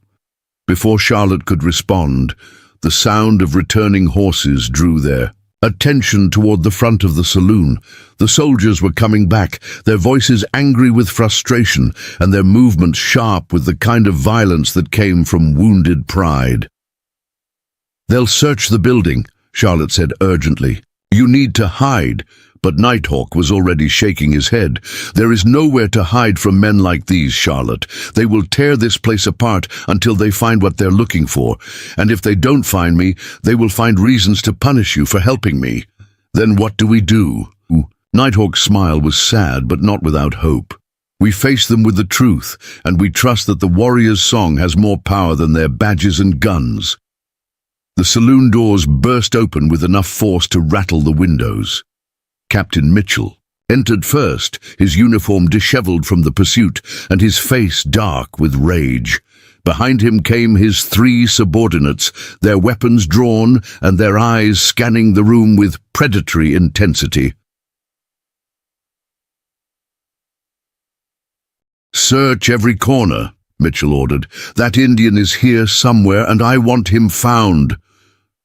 Before Charlotte could respond, the sound of returning horses drew their attention toward the front of the saloon. The soldiers were coming back, their voices angry with frustration and their movements sharp with the kind of violence that came from wounded pride. "They'll search the building," Charlotte said urgently. "You need to hide." But Nighthawk was already shaking his head. "There is nowhere to hide from men like these, Charlotte. They will tear this place apart until they find what they're looking for. And if they don't find me, they will find reasons to punish you for helping me. Then what do we do?" Nighthawk's smile was sad, but not without hope. "We face them with the truth, and we trust that the warrior's song has more power than their badges and guns." The saloon doors burst open with enough force to rattle the windows. Captain Mitchell entered first, his uniform disheveled from the pursuit and his face dark with rage. Behind him came his 3 subordinates, their weapons drawn and their eyes scanning the room with predatory intensity. "Search every corner," Mitchell ordered. "That Indian is here somewhere, and I want him found."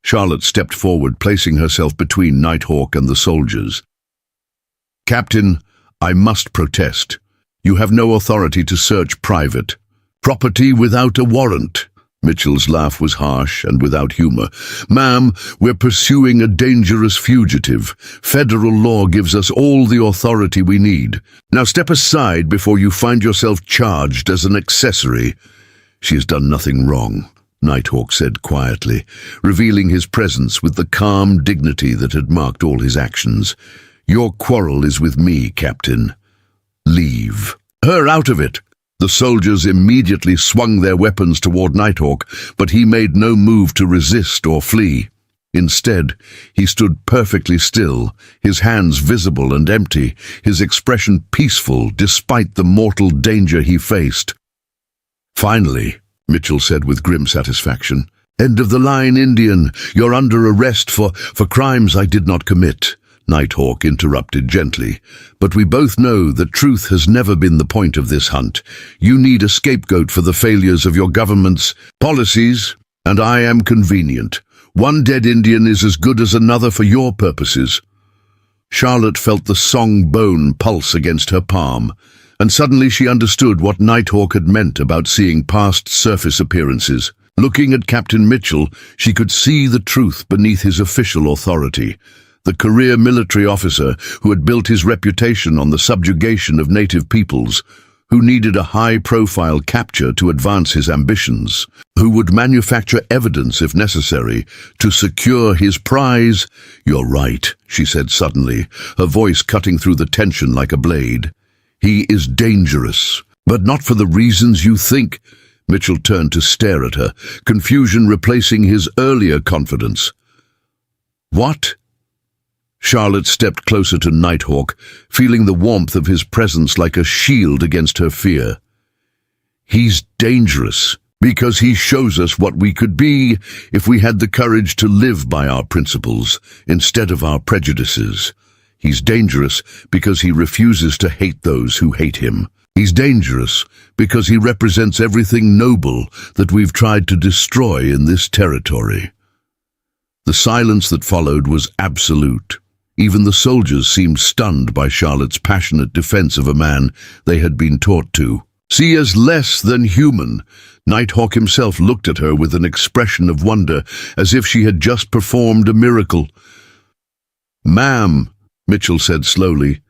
Charlotte stepped forward, placing herself between Nighthawk and the soldiers. "Captain, I must protest. You have no authority to search private property without a warrant." Mitchell's laugh was harsh and without humor. "Ma'am, we're pursuing a dangerous fugitive. Federal law gives us all the authority we need. Now step aside before you find yourself charged as an accessory." "She has done nothing wrong," Nighthawk said quietly, revealing his presence with the calm dignity that had marked all his actions. "Your quarrel is with me, Captain. Leave her out of it." The soldiers immediately swung their weapons toward Nighthawk, but he made no move to resist or flee. Instead, he stood perfectly still, his hands visible and empty, his expression peaceful despite the mortal danger he faced. "Finally," Mitchell said with grim satisfaction, "end of the line, Indian. You're under arrest for crimes I did not commit." Nighthawk interrupted gently. "But we both know that truth has never been the point of this hunt. You need a scapegoat for the failures of your government's policies, and I am convenient. One dead Indian is as good as another for your purposes." Charlotte felt the song bone pulse against her palm, and suddenly she understood what Nighthawk had meant about seeing past surface appearances. Looking at Captain Mitchell, she could see the truth beneath his official authority. The career military officer who had built his reputation on the subjugation of native peoples, who needed a high-profile capture to advance his ambitions, who would manufacture evidence if necessary to secure his prize. "You're right," she said suddenly, her voice cutting through the tension like a blade. "He is dangerous, but not for the reasons you think." Mitchell turned to stare at her, confusion replacing his earlier confidence. "What?" Charlotte stepped closer to Nighthawk, feeling the warmth of his presence like a shield against her fear. "He's dangerous because he shows us what we could be if we had the courage to live by our principles instead of our prejudices. He's dangerous because he refuses to hate those who hate him. He's dangerous because he represents everything noble that we've tried to destroy in this territory." The silence that followed was absolute. Even the soldiers seemed stunned by Charlotte's passionate defense of a man they had been taught to see as less than human. Nighthawk himself looked at her with an expression of wonder, as if she had just performed a miracle. "Ma'am," Mitchell said slowly,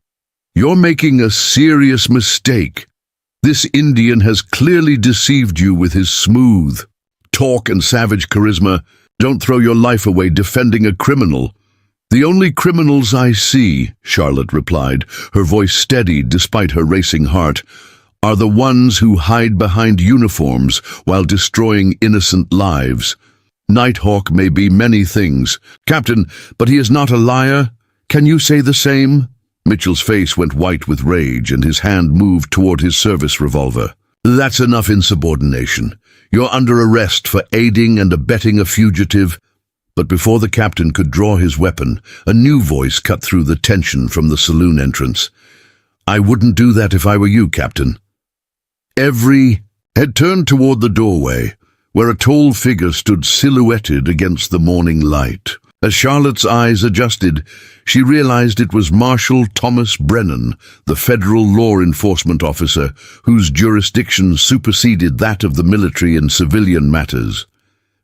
"you're making a serious mistake. This Indian has clearly deceived you with his smooth talk and savage charisma. Don't throw your life away defending a criminal." "The only criminals I see," Charlotte replied, her voice steady despite her racing heart, "are the ones who hide behind uniforms while destroying innocent lives. Nighthawk may be many things, Captain, but he is not a liar. Can you say the same?" Mitchell's face went white with rage and his hand moved toward his service revolver. "That's enough insubordination. You're under arrest for aiding and abetting a fugitive." But before the captain could draw his weapon, a new voice cut through the tension from the saloon entrance. "I wouldn't do that if I were you, Captain." Every head turned toward the doorway, where a tall figure stood silhouetted against the morning light. As Charlotte's eyes adjusted, she realized it was Marshal Thomas Brennan, the federal law enforcement officer whose jurisdiction superseded that of the military in civilian matters.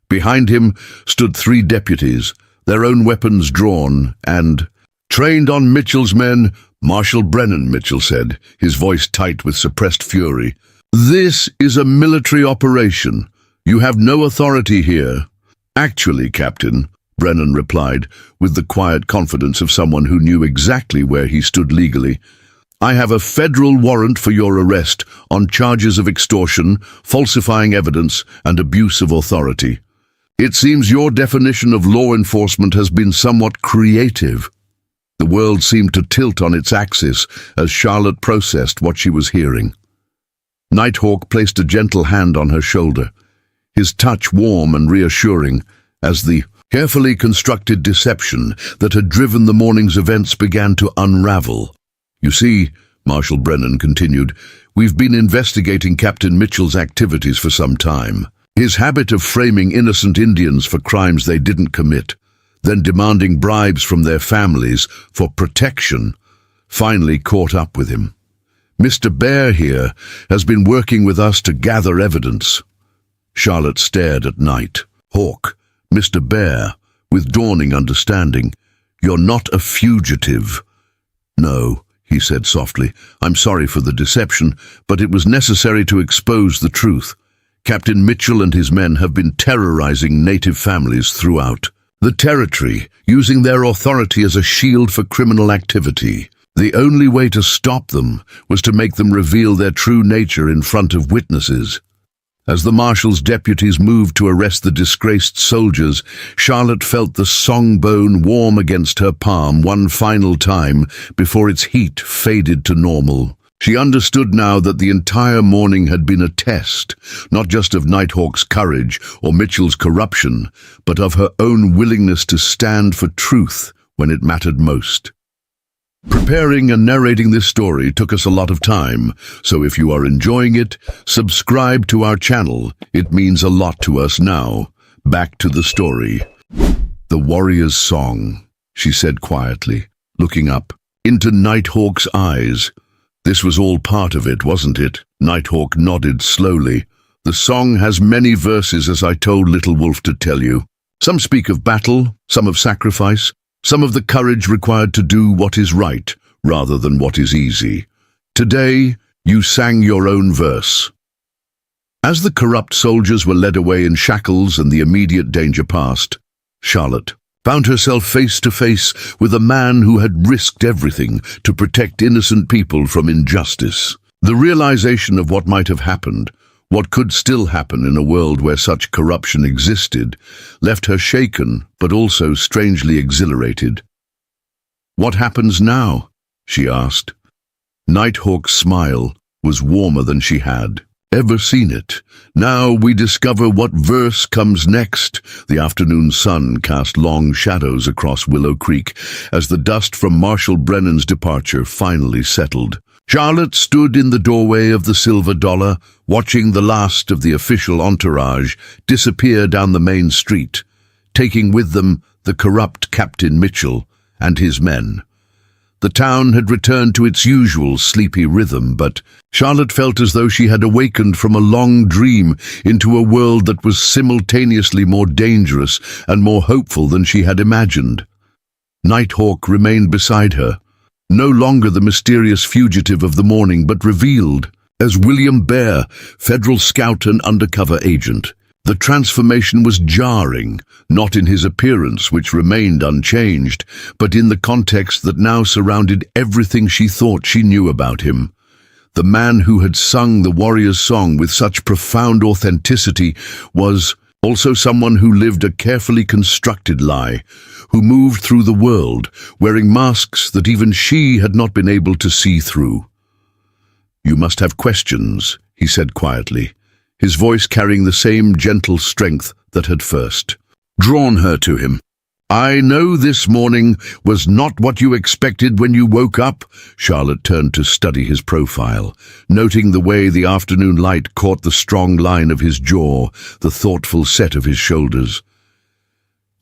Behind him stood 3 deputies, their own weapons drawn, and "Trained on Mitchell's men, Marshal Brennan," Mitchell said, his voice tight with suppressed fury. "This is a military operation. You have no authority here." "Actually, Captain," Brennan replied, with the quiet confidence of someone who knew exactly where he stood legally, "I have a federal warrant for your arrest on charges of extortion, falsifying evidence, and abuse of authority. It seems your definition of law enforcement has been somewhat creative." The world seemed to tilt on its axis as Charlotte processed what she was hearing. Nighthawk placed a gentle hand on her shoulder, his touch warm and reassuring as the carefully constructed deception that had driven the morning's events began to unravel. "You see," Marshal Brennan continued, "we've been investigating Captain Mitchell's activities for some time. His habit of framing innocent Indians for crimes they didn't commit, then demanding bribes from their families for protection, finally caught up with him. Mr. Bear here has been working with us to gather evidence." Charlotte stared at Night Hawk, Mr. Bear, with dawning understanding. "You're not a fugitive." "No," he said softly. "I'm sorry for the deception, but it was necessary to expose the truth. Captain Mitchell and his men have been terrorizing native families throughout the territory, using their authority as a shield for criminal activity. The only way to stop them was to make them reveal their true nature in front of witnesses." As the marshal's deputies moved to arrest the disgraced soldiers, Charlotte felt the song bone warm against her palm one final time before its heat faded to normal. She understood now that the entire morning had been a test, not just of Nighthawk's courage or Mitchell's corruption, but of her own willingness to stand for truth when it mattered most. Preparing and narrating this story took us a lot of time, so if you are enjoying it, subscribe to our channel. It means a lot to us now. Back to the story. "The warrior's song," she said quietly, looking up into Nighthawk's eyes. "This was all part of it, wasn't it?" Nighthawk nodded slowly. "The song has many verses, as I told Little Wolf to tell you. Some speak of battle, some of sacrifice, some of the courage required to do what is right rather than what is easy. Today, you sang your own verse." As the corrupt soldiers were led away in shackles and the immediate danger passed, Charlotte found herself face to face with a man who had risked everything to protect innocent people from injustice. The realization of what might have happened, what could still happen in a world where such corruption existed, left her shaken but also strangely exhilarated. "What happens now?" she asked. Nighthawk's smile was warmer than she had ever seen it. "Now we discover what verse comes next." The afternoon sun cast long shadows across Willow Creek as the dust from Marshal Brennan's departure finally settled. Charlotte stood in the doorway of the Silver Dollar, watching the last of the official entourage disappear down the main street, taking with them the corrupt Captain Mitchell and his men. The town had returned to its usual sleepy rhythm, but Charlotte felt as though she had awakened from a long dream into a world that was simultaneously more dangerous and more hopeful than she had imagined. Nighthawk remained beside her, no longer the mysterious fugitive of the morning, but revealed as William Bear, federal scout and undercover agent. The transformation was jarring, not in his appearance, which remained unchanged, but in the context that now surrounded everything she thought she knew about him. The man who had sung the warrior's song with such profound authenticity was also someone who lived a carefully constructed lie, who moved through the world, wearing masks that even she had not been able to see through. "You must have questions," he said quietly, his voice carrying the same gentle strength that had first drawn her to him. "I know this morning was not what you expected when you woke up." Charlotte turned to study his profile, noting the way the afternoon light caught the strong line of his jaw, the thoughtful set of his shoulders.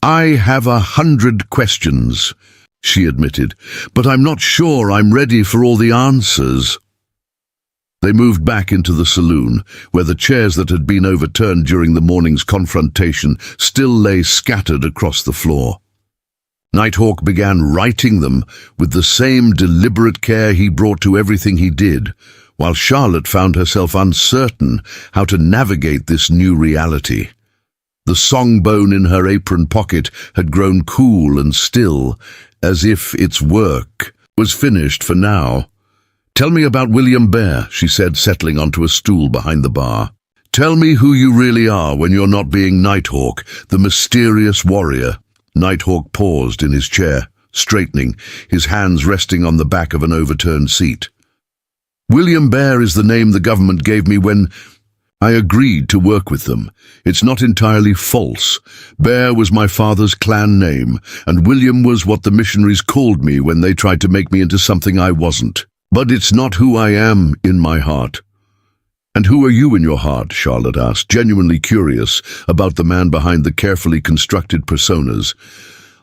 "I have 100 questions," she admitted, "but I'm not sure I'm ready for all the answers." They moved back into the saloon, where the chairs that had been overturned during the morning's confrontation still lay scattered across the floor. Nighthawk began writing them with the same deliberate care he brought to everything he did, while Charlotte found herself uncertain how to navigate this new reality. The songbone in her apron pocket had grown cool and still, as if its work was finished for now. "Tell me about William Bear," she said, settling onto a stool behind the bar. "Tell me who you really are when you're not being Nighthawk, the mysterious warrior." Nighthawk paused in his chair, straightening, his hands resting on the back of an overturned seat. William Bear is the name the government gave me when I agreed to work with them. It's not entirely false. Bear was my father's clan name, and William was what the missionaries called me when they tried to make me into something I wasn't. But it's not who I am in my heart. And who are you in your heart? Charlotte asked, genuinely curious about the man behind the carefully constructed personas.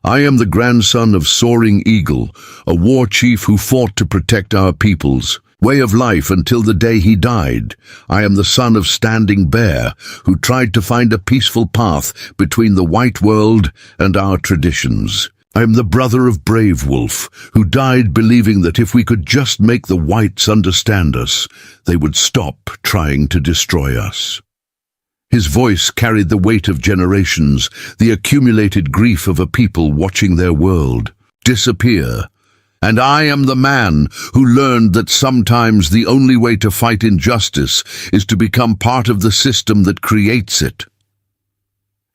I am the grandson of Soaring Eagle, a war chief who fought to protect our people's way of life until the day he died. I am the son of Standing Bear, who tried to find a peaceful path between the white world and our traditions. I am the brother of Brave Wolf, who died believing that if we could just make the whites understand us, they would stop trying to destroy us. His voice carried the weight of generations, the accumulated grief of a people watching their world disappear. And I am the man who learned that sometimes the only way to fight injustice is to become part of the system that creates it.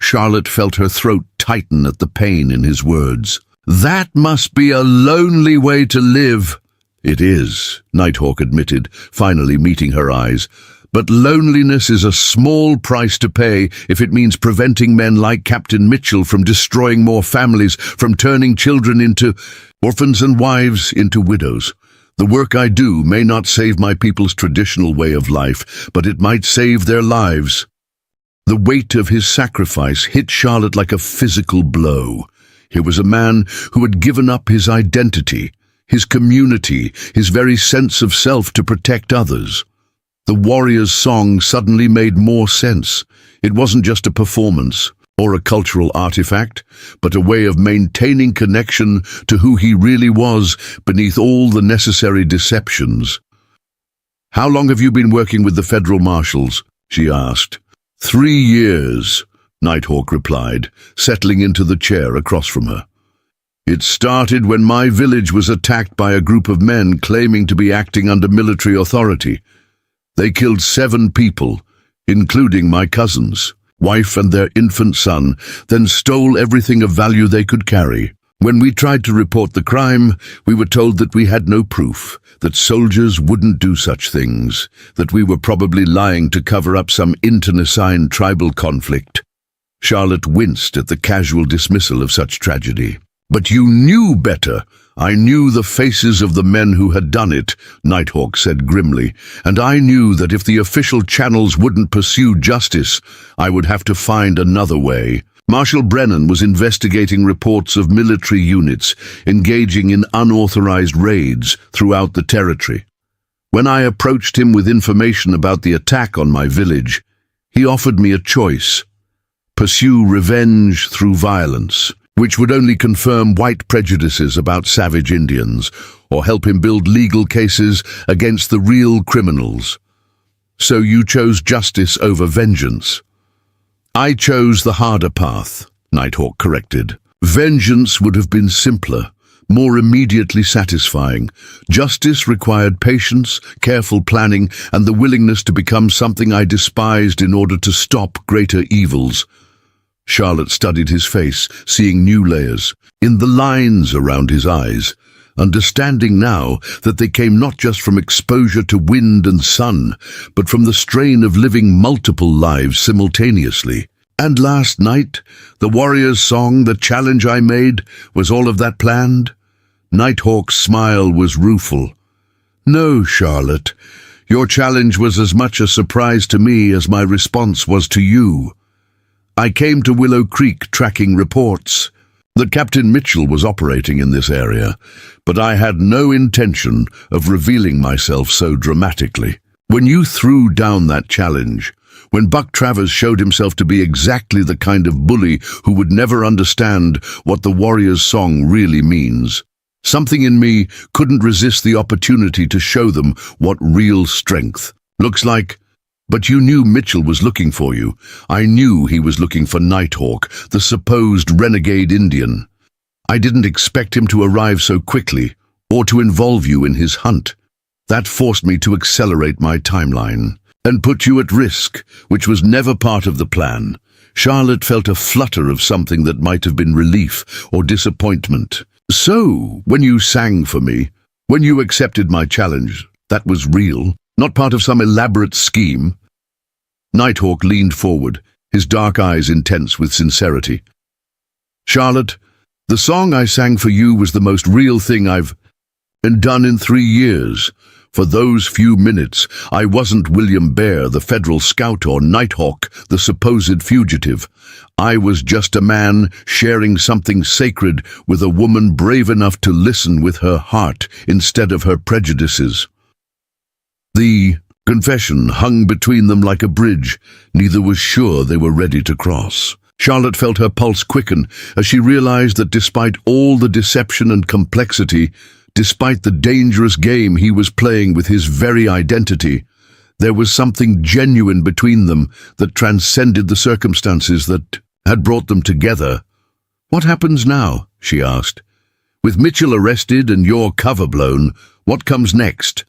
Charlotte felt her throat tighten at the pain in his words. That must be a lonely way to live. It is, Nighthawk admitted, finally meeting her eyes. But loneliness is a small price to pay if it means preventing men like Captain Mitchell from destroying more families, from turning children into orphans and wives into widows. The work I do may not save my people's traditional way of life, but it might save their lives. The weight of his sacrifice hit Charlotte like a physical blow. Here was a man who had given up his identity, his community, his very sense of self to protect others. The warrior's song suddenly made more sense. It wasn't just a performance or a cultural artifact, but a way of maintaining connection to who he really was beneath all the necessary deceptions. How long have you been working with the federal marshals? She asked. 3 years, Nighthawk replied, settling into the chair across from her. It started when my village was attacked by a group of men claiming to be acting under military authority. They killed 7 people, including my cousins, wife and their infant son, then stole everything of value they could carry. When we tried to report the crime, we were told that we had no proof, that soldiers wouldn't do such things, that we were probably lying to cover up some internecine tribal conflict. Charlotte winced at the casual dismissal of such tragedy. But you knew better. I knew the faces of the men who had done it, Nighthawk said grimly, and I knew that if the official channels wouldn't pursue justice, I would have to find another way. Marshal Brennan was investigating reports of military units engaging in unauthorized raids throughout the territory. When I approached him with information about the attack on my village, he offered me a choice: pursue revenge through violence, which would only confirm white prejudices about savage Indians, or help him build legal cases against the real criminals. So you chose justice over vengeance. I chose the harder path, Nighthawk corrected. Vengeance would have been simpler, more immediately satisfying. Justice required patience, careful planning, and the willingness to become something I despised in order to stop greater evils. Charlotte studied his face, seeing new layers in the lines around his eyes, understanding now that they came not just from exposure to wind and sun, but from the strain of living multiple lives simultaneously. And last night, the warrior's song, the challenge I made, was all of that planned? Nighthawk's smile was rueful. No, Charlotte, your challenge was as much a surprise to me as my response was to you. I came to Willow Creek tracking reports that Captain Mitchell was operating in this area, but I had no intention of revealing myself so dramatically. When you threw down that challenge, when Buck Travers showed himself to be exactly the kind of bully who would never understand what the warrior's song really means, something in me couldn't resist the opportunity to show them what real strength looks like. But you knew Mitchell was looking for you. I knew he was looking for Nighthawk, the supposed renegade Indian. I didn't expect him to arrive so quickly, or to involve you in his hunt. That forced me to accelerate my timeline, and put you at risk, which was never part of the plan. Charlotte felt a flutter of something that might have been relief or disappointment. So, when you sang for me, when you accepted my challenge, That was real, not part of some elaborate scheme. Nighthawk leaned forward, his dark eyes intense with sincerity. Charlotte, the song I sang for you was the most real thing I've done in 3 years. For those few minutes, I wasn't William Bear, the federal scout, or Nighthawk, the supposed fugitive. I was just a man sharing something sacred with a woman brave enough to listen with her heart instead of her prejudices. The confession hung between them like a bridge. Neither was sure they were ready to cross. Charlotte felt her pulse quicken as she realized that despite all the deception and complexity, despite the dangerous game he was playing with his very identity, there was something genuine between them that transcended the circumstances that had brought them together. "What happens now?" she asked. "With Mitchell arrested and your cover blown, what comes next?"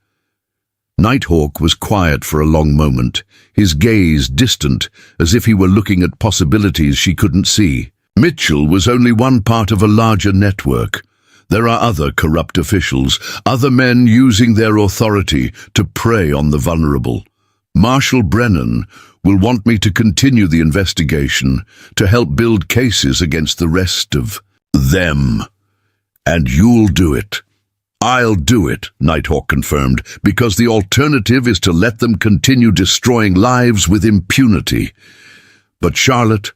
Nighthawk was quiet for a long moment, his gaze distant, as if he were looking at possibilities she couldn't see. Mitchell was only one part of a larger network. There are other corrupt officials, other men using their authority to prey on the vulnerable. Marshal Brennan will want me to continue the investigation, to help build cases against the rest of them. And you'll do it. "I'll do it," Nighthawk confirmed, "because the alternative is to let them continue destroying lives with impunity. But Charlotte,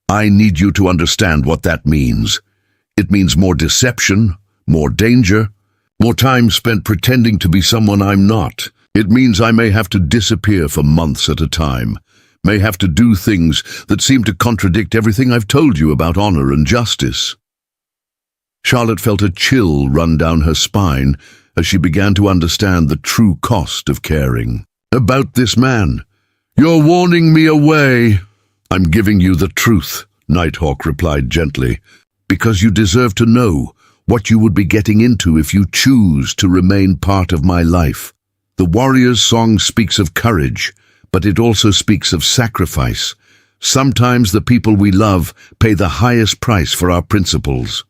I need you to understand what that means. It means more deception, more danger, more time spent pretending to be someone I'm not. It means I may have to disappear for months at a time, may have to do things that seem to contradict everything I've told you about honor and justice." Charlotte felt a chill run down her spine as she began to understand the true cost of caring. "About this man, you're warning me away." "I'm giving you the truth," Nighthawk replied gently, "because you deserve to know what you would be getting into if you choose to remain part of my life. The warrior's song speaks of courage, but it also speaks of sacrifice. Sometimes the people we love pay the highest price for our principles."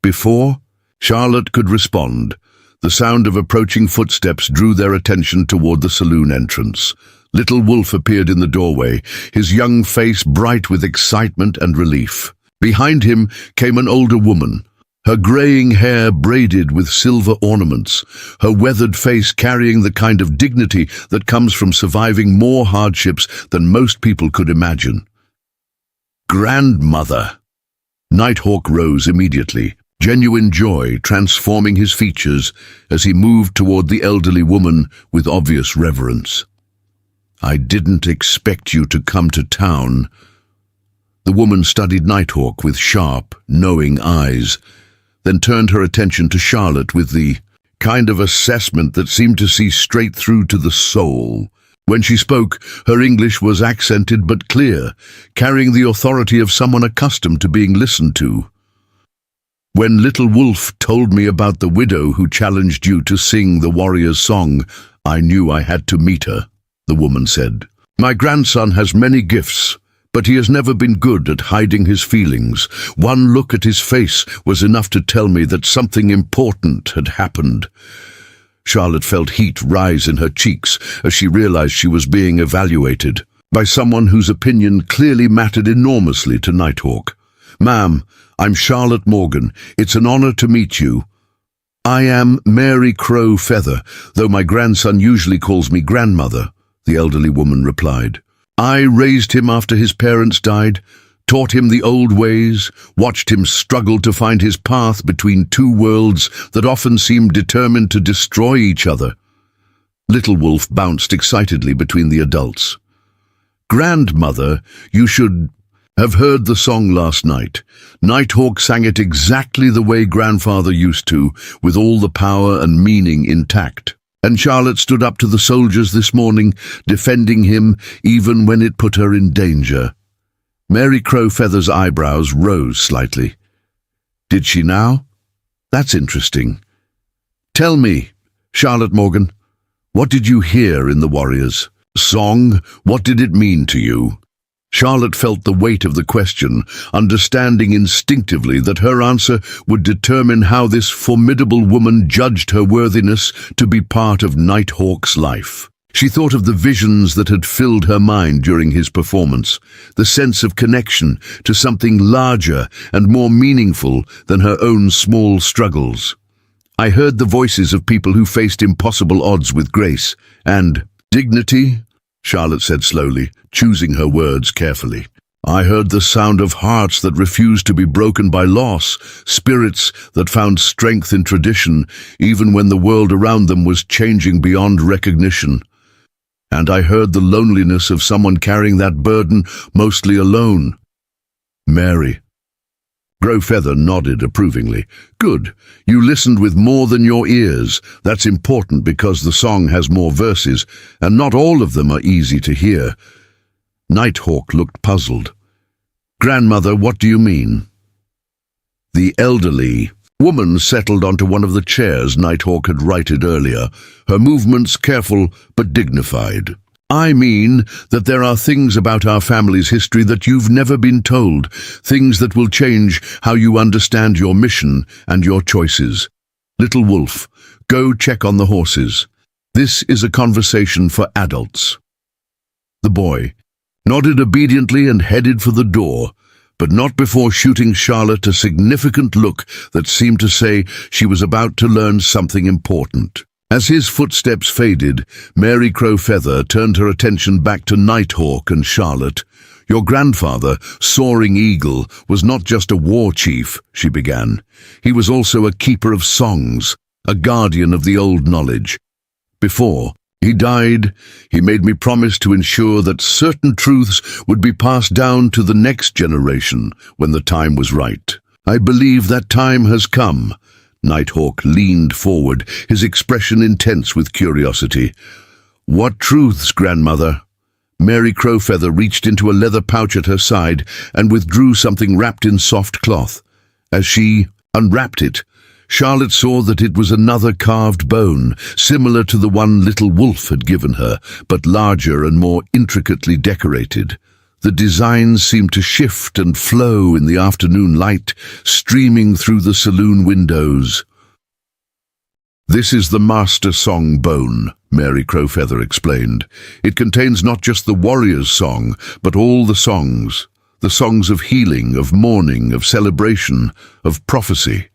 Before Charlotte could respond, the sound of approaching footsteps drew their attention toward the saloon entrance. Little Wolf appeared in the doorway, his young face bright with excitement and relief. Behind him came an older woman, her graying hair braided with silver ornaments, her weathered face carrying the kind of dignity that comes from surviving more hardships than most people could imagine. "Grandmother!" Nighthawk rose immediately, genuine joy transforming his features as he moved toward the elderly woman with obvious reverence. "I didn't expect you to come to town." The woman studied Nighthawk with sharp, knowing eyes, then turned her attention to Charlotte with the kind of assessment that seemed to see straight through to the soul. When she spoke, her English was accented but clear, carrying the authority of someone accustomed to being listened to. "When Little Wolf told me about the widow who challenged you to sing the warrior's song, I knew I had to meet her," the woman said. "My grandson has many gifts, but he has never been good at hiding his feelings. One look at his face was enough to tell me that something important had happened." Charlotte felt heat rise in her cheeks as she realized she was being evaluated by someone whose opinion clearly mattered enormously to Nighthawk. "Ma'am, I'm Charlotte Morgan. It's an honor to meet you." "I am Mary Crow Feather, though my grandson usually calls me grandmother," the elderly woman replied. "I raised him after his parents died, taught him the old ways, watched him struggle to find his path between two worlds that often seemed determined to destroy each other." Little Wolf bounced excitedly between the adults. "Grandmother, you should have heard the song last night. Nighthawk sang it exactly the way grandfather used to, with all the power and meaning intact. And Charlotte stood up to the soldiers this morning, defending him even when it put her in danger." Mary Crow Feather's eyebrows rose slightly. "Did she now? That's interesting. Tell me, Charlotte Morgan, what did you hear in the warrior's song? What did it mean to you?" Charlotte felt the weight of the question, understanding instinctively that her answer would determine how this formidable woman judged her worthiness to be part of Nighthawk's life. She thought of the visions that had filled her mind during his performance, the sense of connection to something larger and more meaningful than her own small struggles. I heard the voices of people who faced impossible odds with grace and dignity, Charlotte said slowly, choosing her words carefully. I heard the sound of hearts that refused to be broken by loss, spirits that found strength in tradition, even when the world around them was changing beyond recognition. And I heard the loneliness of someone carrying that burden mostly alone. Mary. Growfeather nodded approvingly. Good. You listened with more than your ears. That's important because the song has more verses, and not all of them are easy to hear. Nighthawk looked puzzled. Grandmother, what do you mean? The elderly woman settled onto one of the chairs Nighthawk had righted earlier, her movements careful but dignified. I mean that there are things about our family's history that you've never been told, things that will change how you understand your mission and your choices. Little Wolf, go check on the horses. This is a conversation for adults. The boy nodded obediently and headed for the door, but not before shooting Charlotte a significant look that seemed to say she was about to learn something important. As his footsteps faded, Mary Crowfeather turned her attention back to Nighthawk and Charlotte. Your grandfather, Soaring Eagle, was not just a war chief, she began. He was also a keeper of songs, a guardian of the old knowledge. Before he died, he made me promise to ensure that certain truths would be passed down to the next generation when the time was right. I believe that time has come. Nighthawk leaned forward, his expression intense with curiosity. What truths, grandmother? Mary Crowfeather reached into a leather pouch at her side and withdrew something wrapped in soft cloth. As she unwrapped it, Charlotte saw that it was another carved bone, similar to the one Little Wolf had given her, but larger and more intricately decorated. The designs seemed to shift and flow in the afternoon light, streaming through the saloon windows. This is the Master Song Bone, Mary Crowfeather explained. It contains not just the warrior's song, but all the songs of healing, of mourning, of celebration, of prophecy.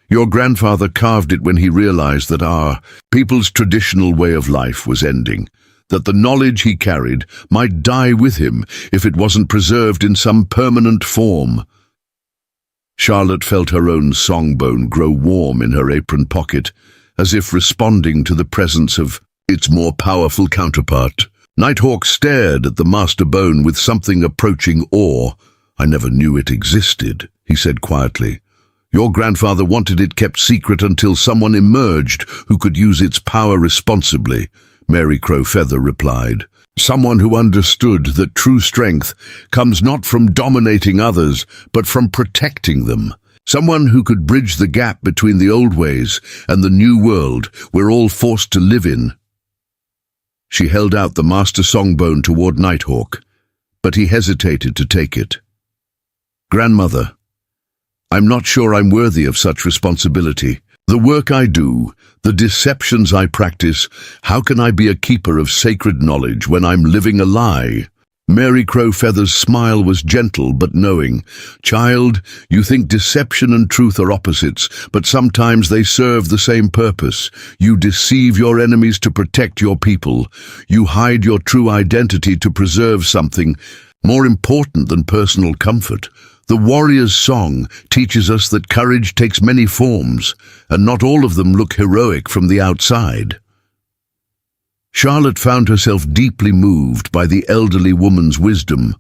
Your grandfather carved it when he realized that our people's traditional way of life was ending, that the knowledge he carried might die with him if it wasn't preserved in some permanent form. Charlotte felt her own songbone grow warm in her apron pocket, as if responding to the presence of its more powerful counterpart. Nighthawk stared at the master bone with something approaching awe. I never knew it existed, he said quietly. Your grandfather wanted it kept secret until someone emerged who could use its power responsibly, Mary Crowfeather replied. Someone who understood that true strength comes not from dominating others, but from protecting them. Someone who could bridge the gap between the old ways and the new world we're all forced to live in. She held out the master songbone toward Nighthawk, but he hesitated to take it. Grandmother, I'm not sure I'm worthy of such responsibility. The work I do, the deceptions I practice, how can I be a keeper of sacred knowledge when I'm living a lie? Mary Crowfeather's smile was gentle but knowing. Child, you think deception and truth are opposites, but sometimes they serve the same purpose. You deceive your enemies to protect your people. You hide your true identity to preserve something more important than personal comfort. The warrior's song teaches us that courage takes many forms, and not all of them look heroic from the outside. Charlotte found herself deeply moved by the elderly woman's wisdom,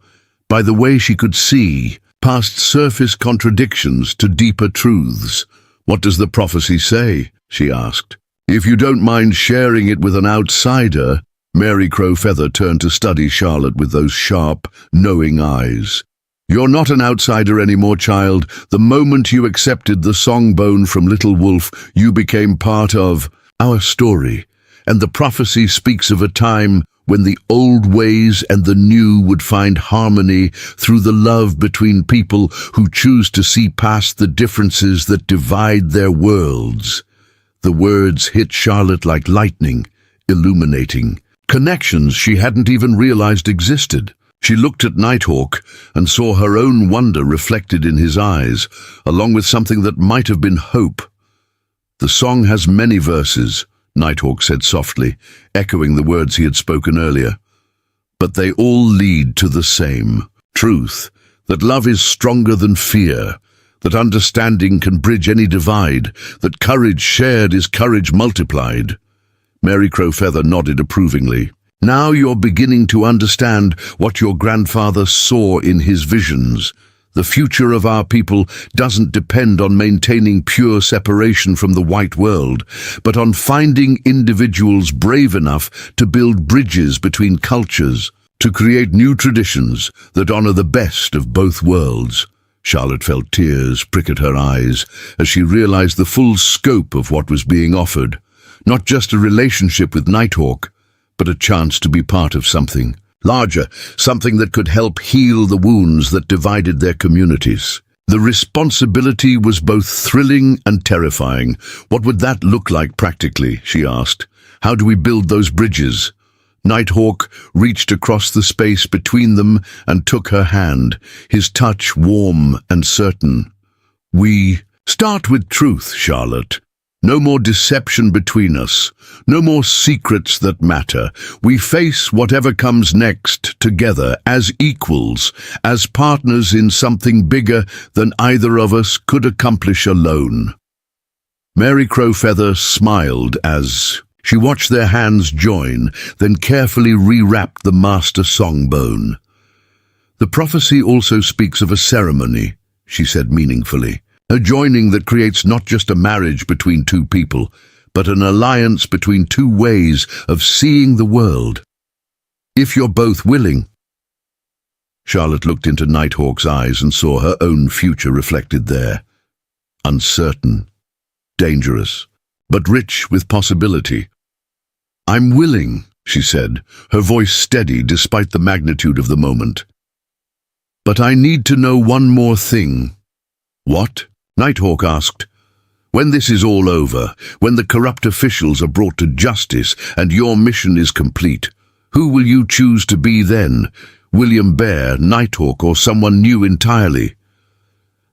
by the way she could see past surface contradictions to deeper truths. What does the prophecy say? She asked. If you don't mind sharing it with an outsider. Mary Crowfeather turned to study Charlotte with those sharp, knowing eyes. You're not an outsider anymore, child. The moment you accepted the songbone from Little Wolf, you became part of our story, and the prophecy speaks of a time when the old ways and the new would find harmony through the love between people who choose to see past the differences that divide their worlds. The words hit Charlotte like lightning, illuminating connections she hadn't even realized existed. She looked at Nighthawk and saw her own wonder reflected in his eyes, along with something that might have been hope. "The song has many verses," Nighthawk said softly, echoing the words he had spoken earlier. "But they all lead to the same truth, that love is stronger than fear, that understanding can bridge any divide, that courage shared is courage multiplied." Mary Crowfeather nodded approvingly. "Now you're beginning to understand what your grandfather saw in his visions. The future of our people doesn't depend on maintaining pure separation from the white world, but on finding individuals brave enough to build bridges between cultures, to create new traditions that honor the best of both worlds." Charlotte felt tears prick at her eyes as she realized the full scope of what was being offered. Not just a relationship with Nighthawk, but a chance to be part of something larger, something that could help heal the wounds that divided their communities. The responsibility was both thrilling and terrifying. What would that look like practically, she asked. How do we build those bridges? Nighthawk reached across the space between them and took her hand, his touch warm and certain. "We start with truth, Charlotte. No more deception between us. No more secrets that matter. We face whatever comes next together as equals, as partners in something bigger than either of us could accomplish alone." Mary Crowfeather smiled as she watched their hands join, then carefully rewrapped the master songbone. "The prophecy also speaks of a ceremony," she said meaningfully. "A joining that creates not just a marriage between two people, but an alliance between two ways of seeing the world. If you're both willing." Charlotte looked into Nighthawk's eyes and saw her own future reflected there. Uncertain, dangerous, but rich with possibility. "I'm willing," she said, her voice steady despite the magnitude of the moment. "But I need to know one more thing." "What?" Nighthawk asked. "When this is all over, when the corrupt officials are brought to justice and your mission is complete, who will you choose to be then? William Bear, Nighthawk, or someone new entirely?"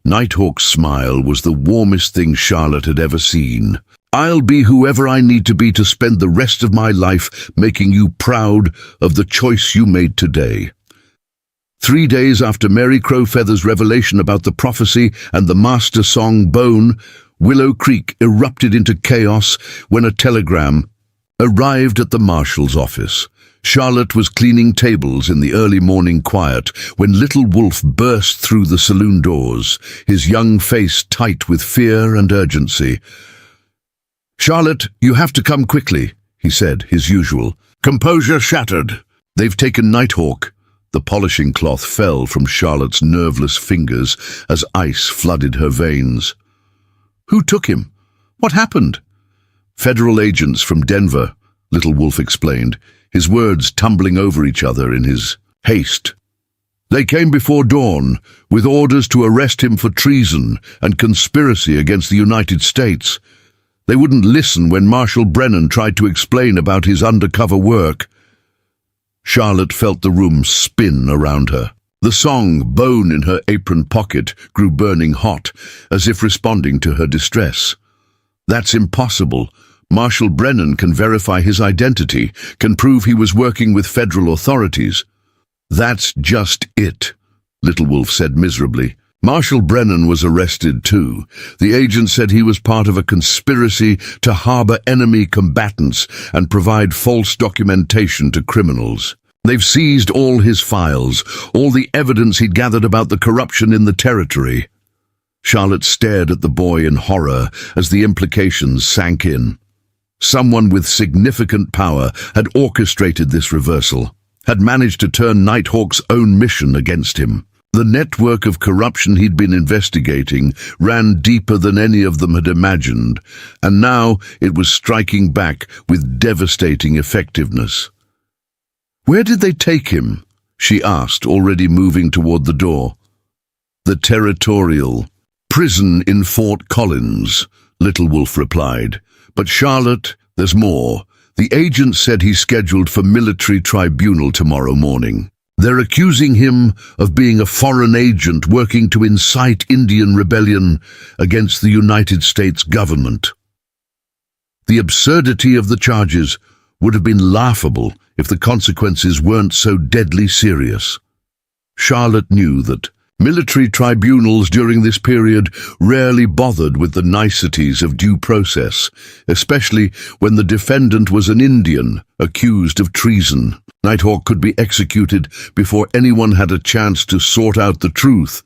Nighthawk's smile was the warmest thing Charlotte had ever seen. "I'll be whoever I need to be to spend the rest of my life making you proud of the choice you made today." 3 days after Mary Crowfeather's revelation about the prophecy and the master song Bone, Willow Creek erupted into chaos when a telegram arrived at the marshal's office. Charlotte was cleaning tables in the early morning quiet when Little Wolf burst through the saloon doors, his young face tight with fear and urgency. "Charlotte, you have to come quickly," he said, his usual composure shattered. "They've taken Nighthawk." The polishing cloth fell from Charlotte's nerveless fingers as ice flooded her veins. "Who took him? What happened?" "Federal agents from Denver," Little Wolf explained, his words tumbling over each other in his haste. "They came before dawn, with orders to arrest him for treason and conspiracy against the United States. They wouldn't listen when Marshal Brennan tried to explain about his undercover work." Charlotte felt the room spin around her. The song, Bone in her apron pocket, grew burning hot, as if responding to her distress. "That's impossible. Marshal Brennan can verify his identity, can prove he was working with federal authorities." "That's just it," Little Wolf said miserably. "Marshal Brennan was arrested too. The agent said he was part of a conspiracy to harbor enemy combatants and provide false documentation to criminals. They've seized all his files, all the evidence he'd gathered about the corruption in the territory." Charlotte stared at the boy in horror as the implications sank in. Someone with significant power had orchestrated this reversal, had managed to turn Nighthawk's own mission against him. The network of corruption he'd been investigating ran deeper than any of them had imagined, and now it was striking back with devastating effectiveness. "Where did they take him?" she asked, already moving toward the door. "The territorial prison in Fort Collins," Little Wolf replied. "But Charlotte, there's more. The agent said he's scheduled for military tribunal tomorrow morning. They're accusing him of being a foreign agent working to incite Indian rebellion against the United States government." The absurdity of the charges would have been laughable if the consequences weren't so deadly serious. Charlotte knew that military tribunals during this period rarely bothered with the niceties of due process, especially when the defendant was an Indian accused of treason. Nighthawk could be executed before anyone had a chance to sort out the truth.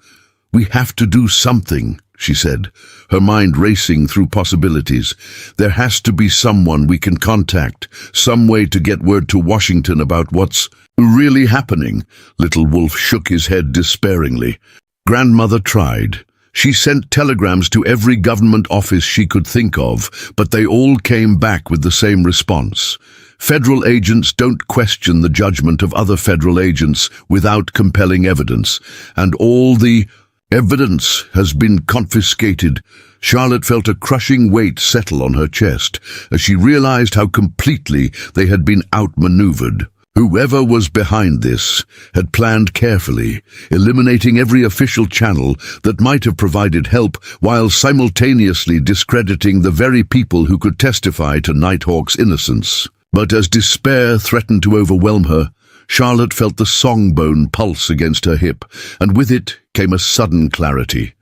"We have to do something," she said, her mind racing through possibilities. "There has to be someone we can contact, some way to get word to Washington about what's really happening." Little Wolf shook his head despairingly. Grandmother tried. She sent telegrams to every government office she could think of, but they all came back with the same response. Federal agents don't question the judgment of other federal agents without compelling evidence, and all the evidence has been confiscated. Charlotte felt a crushing weight settle on her chest as she realized how completely they had been outmaneuvered. Whoever was behind this had planned carefully, eliminating every official channel that might have provided help while simultaneously discrediting the very people who could testify to Nighthawk's innocence. But as despair threatened to overwhelm her, Charlotte felt the songbone pulse against her hip, and with it came a sudden clarity.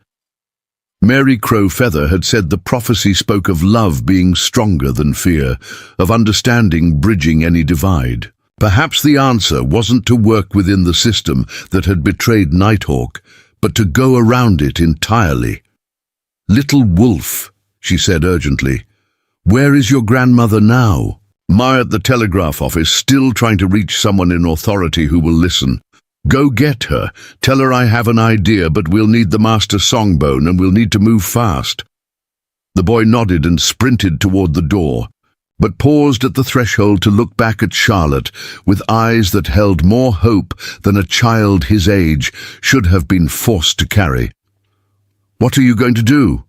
Mary Crow Feather had said the prophecy spoke of love being stronger than fear, of understanding bridging any divide. Perhaps the answer wasn't to work within the system that had betrayed Nighthawk, but to go around it entirely. "Little Wolf," she said urgently, "where is your grandmother now?" "Ma at the telegraph office, still trying to reach someone in authority who will listen." "Go get her. Tell her I have an idea, but we'll need the master songbone and we'll need to move fast." The boy nodded and sprinted toward the door, but paused at the threshold to look back at Charlotte with eyes that held more hope than a child his age should have been forced to carry. "What are you going to do?"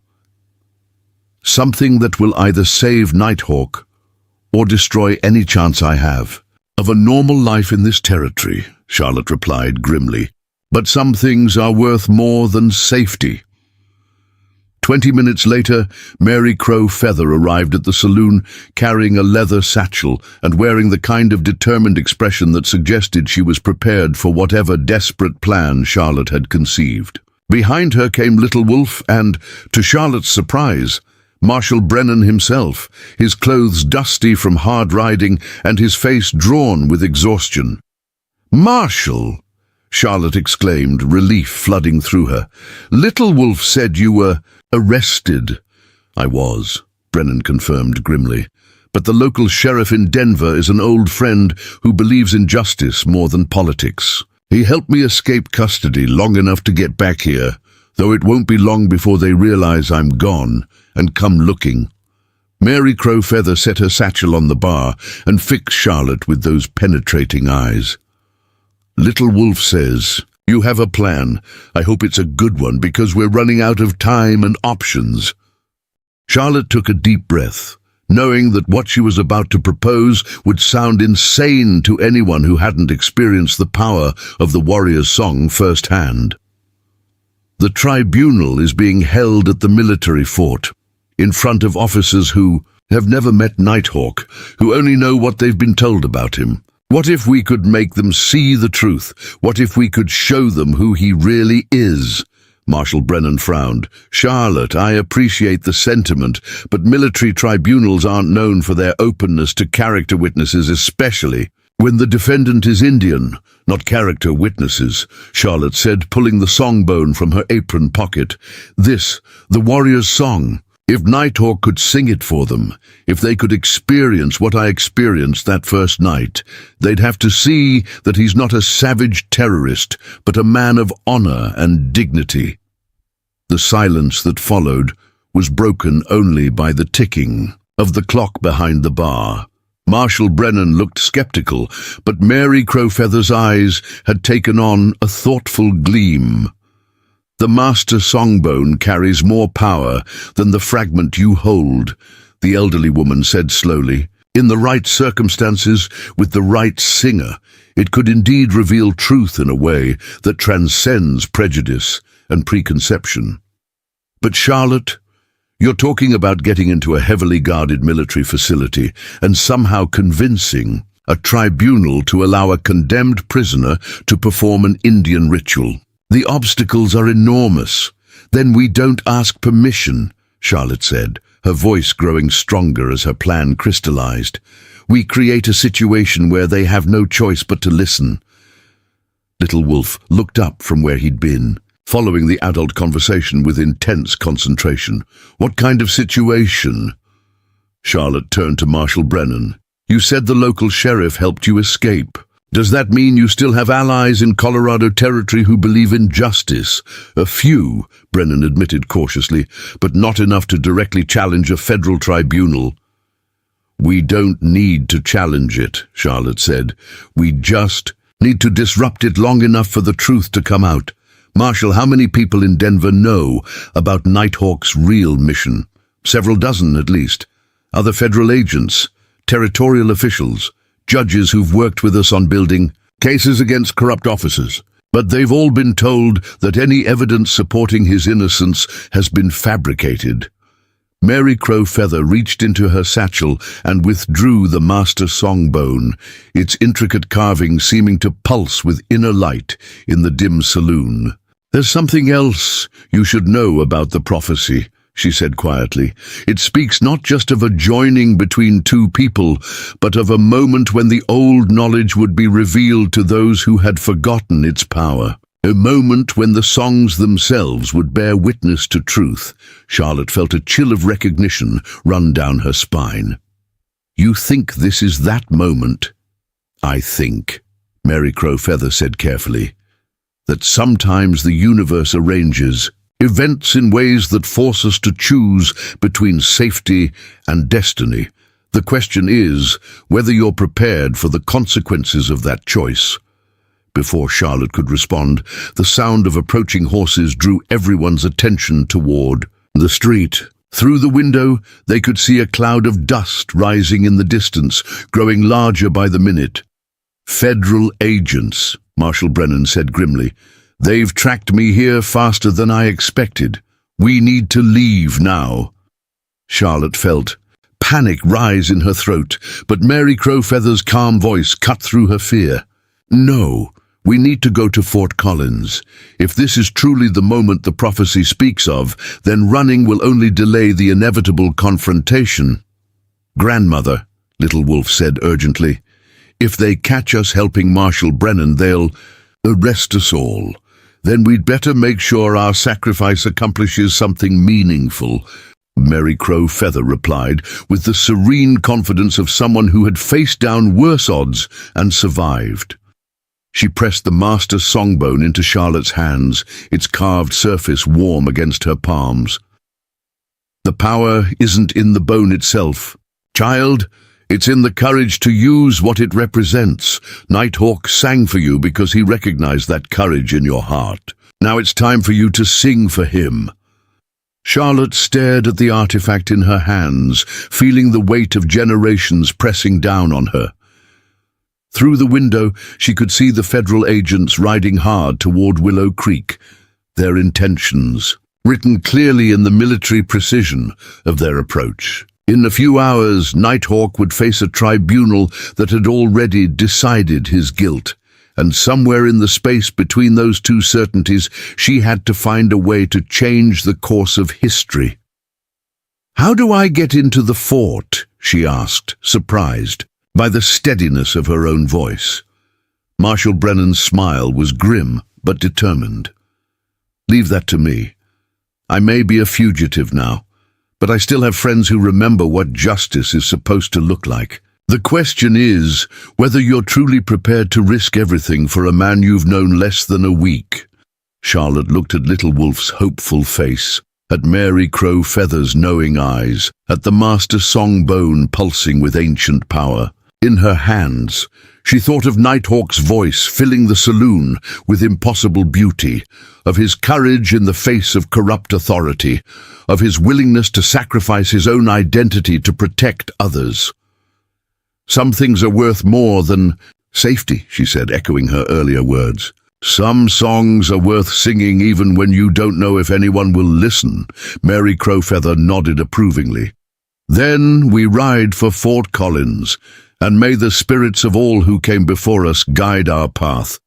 "Something that will either save Nighthawk or destroy any chance I have of a normal life in this territory," Charlotte replied grimly. "But some things are worth more than safety." 20 minutes later, Mary Crow Feather arrived at the saloon carrying a leather satchel and wearing the kind of determined expression that suggested she was prepared for whatever desperate plan Charlotte had conceived. Behind her came Little Wolf and, to Charlotte's surprise, Marshal Brennan himself, his clothes dusty from hard riding and his face drawn with exhaustion. "Marshal!" Charlotte exclaimed, relief flooding through her. "Little Wolf said you were arrested." "I was," Brennan confirmed grimly. "But the local sheriff in Denver is an old friend who believes in justice more than politics. He helped me escape custody long enough to get back here, though it won't be long before they realize I'm gone and come looking." Mary Crow Feather set her satchel on the bar and fixed Charlotte with those penetrating eyes. "Little Wolf says, you have a plan. I hope it's a good one because we're running out of time and options." Charlotte took a deep breath, knowing that what she was about to propose would sound insane to anyone who hadn't experienced the power of the warrior's song firsthand. "The tribunal is being held at the military fort, in front of officers who have never met Nighthawk, who only know what they've been told about him. What if we could make them see the truth? What if we could show them who he really is?" Marshal Brennan frowned. "Charlotte, I appreciate the sentiment, but military tribunals aren't known for their openness to character witnesses, especially when the defendant is Indian, not character witnesses," Charlotte said, pulling the songbone from her apron pocket. "This, the warrior's song. If Nighthawk could sing it for them, if they could experience what I experienced that first night, they'd have to see that he's not a savage terrorist, but a man of honor and dignity." The silence that followed was broken only by the ticking of the clock behind the bar. Marshal Brennan looked skeptical, but Mary Crowfeather's eyes had taken on a thoughtful gleam. "The Master Songbone carries more power than the fragment you hold," the elderly woman said slowly. "In the right circumstances, with the right singer, it could indeed reveal truth in a way that transcends prejudice and preconception. But Charlotte, you're talking about getting into a heavily guarded military facility and somehow convincing a tribunal to allow a condemned prisoner to perform an Indian ritual. The obstacles are enormous. Then we don't ask permission," Charlotte said, her voice growing stronger as her plan crystallized. "We create a situation where they have no choice but to listen." Little Wolf looked up from where he'd been, following the adult conversation with intense concentration. "What kind of situation?" Charlotte turned to Marshal Brennan. "You said the local sheriff helped you escape. Does that mean you still have allies in Colorado Territory who believe in justice?" "A few," Brennan admitted cautiously, "but not enough to directly challenge a federal tribunal." "We don't need to challenge it," Charlotte said. "We just need to disrupt it long enough for the truth to come out. Marshal, how many people in Denver know about Nighthawk's real mission?" "Several dozen, at least. Other federal agents, territorial officials, judges who've worked with us on building cases against corrupt officers. But they've all been told that any evidence supporting his innocence has been fabricated." Mary Crowfeather reached into her satchel and withdrew the Master Songbone, its intricate carving seeming to pulse with inner light in the dim saloon. "There's something else you should know about the prophecy," she said quietly. "It speaks not just of a joining between two people, but of a moment when the old knowledge would be revealed to those who had forgotten its power. A moment when the songs themselves would bear witness to truth." Charlotte felt a chill of recognition run down her spine. "You think this is that moment?" "I think," Mary Crowfeather said carefully, "that sometimes the universe arranges events in ways that force us to choose between safety and destiny. The question is whether you're prepared for the consequences of that choice." Before Charlotte could respond, the sound of approaching horses drew everyone's attention toward the street. Through the window, they could see a cloud of dust rising in the distance, growing larger by the minute. "Federal agents," Marshal Brennan said grimly. "They've tracked me here faster than I expected. We need to leave now." Charlotte felt panic rise in her throat, but Mary Crowfeather's calm voice cut through her fear. "No, we need to go to Fort Collins. If this is truly the moment the prophecy speaks of, then running will only delay the inevitable confrontation." "Grandmother," Little Wolf said urgently, "if they catch us helping Marshal Brennan, they'll arrest us all. Then we'd better make sure our sacrifice accomplishes something meaningful." Mary Crowfeather replied with the serene confidence of someone who had faced down worse odds and survived. She pressed the Master Songbone into Charlotte's hands, its carved surface warm against her palms. "The power isn't in the bone itself, child. It's in the courage to use what it represents. Nighthawk sang for you because he recognized that courage in your heart. Now it's time for you to sing for him." Charlotte stared at the artifact in her hands, feeling the weight of generations pressing down on her. Through the window, she could see the federal agents riding hard toward Willow Creek, their intentions written clearly in the military precision of their approach. In a few hours, Nighthawk would face a tribunal that had already decided his guilt, and somewhere in the space between those two certainties, she had to find a way to change the course of history. "How do I get into the fort?" she asked, surprised by the steadiness of her own voice. Marshal Brennan's smile was grim but determined. "Leave that to me. I may be a fugitive now, but I still have friends who remember what justice is supposed to look like. The question is whether you're truly prepared to risk everything for a man you've known less than a week." Charlotte looked at Little Wolf's hopeful face, at Mary Crowfeather's knowing eyes, at the Master Songbone pulsing with ancient power. in her hands. She thought of Nighthawk's voice filling the saloon with impossible beauty, of his courage in the face of corrupt authority, of his willingness to sacrifice his own identity to protect others. "Some things are worth more than safety," she said, echoing her earlier words. "Some songs are worth singing even when you don't know if anyone will listen." Mary Crowfeather nodded approvingly. "Then we ride for Fort Collins, and may the spirits of all who came before us guide our path."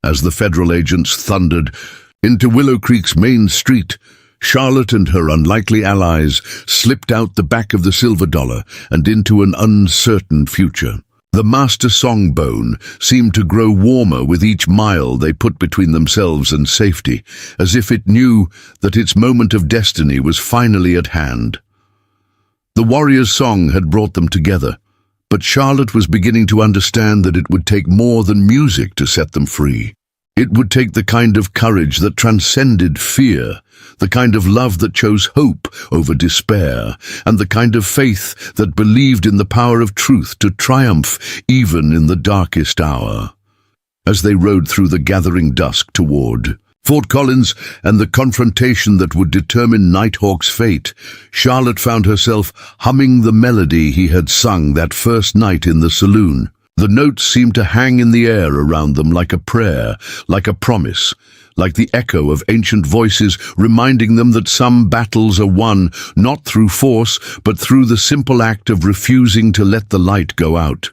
As the federal agents thundered into Willow Creek's main street, Charlotte and her unlikely allies slipped out the back of the Silver Dollar and into an uncertain future. The master songbone seemed to grow warmer with each mile they put between themselves and safety, as if it knew that its moment of destiny was finally at hand. The warrior's song had brought them together, but Charlotte was beginning to understand that it would take more than music to set them free. It would take the kind of courage that transcended fear, the kind of love that chose hope over despair, and the kind of faith that believed in the power of truth to triumph even in the darkest hour. As they rode through the gathering dusk toward Fort Collins and the confrontation that would determine Nighthawk's fate, Charlotte found herself humming the melody he had sung that first night in the saloon. The notes seemed to hang in the air around them like a prayer, like a promise, like the echo of ancient voices reminding them that some battles are won not through force, but through the simple act of refusing to let the light go out.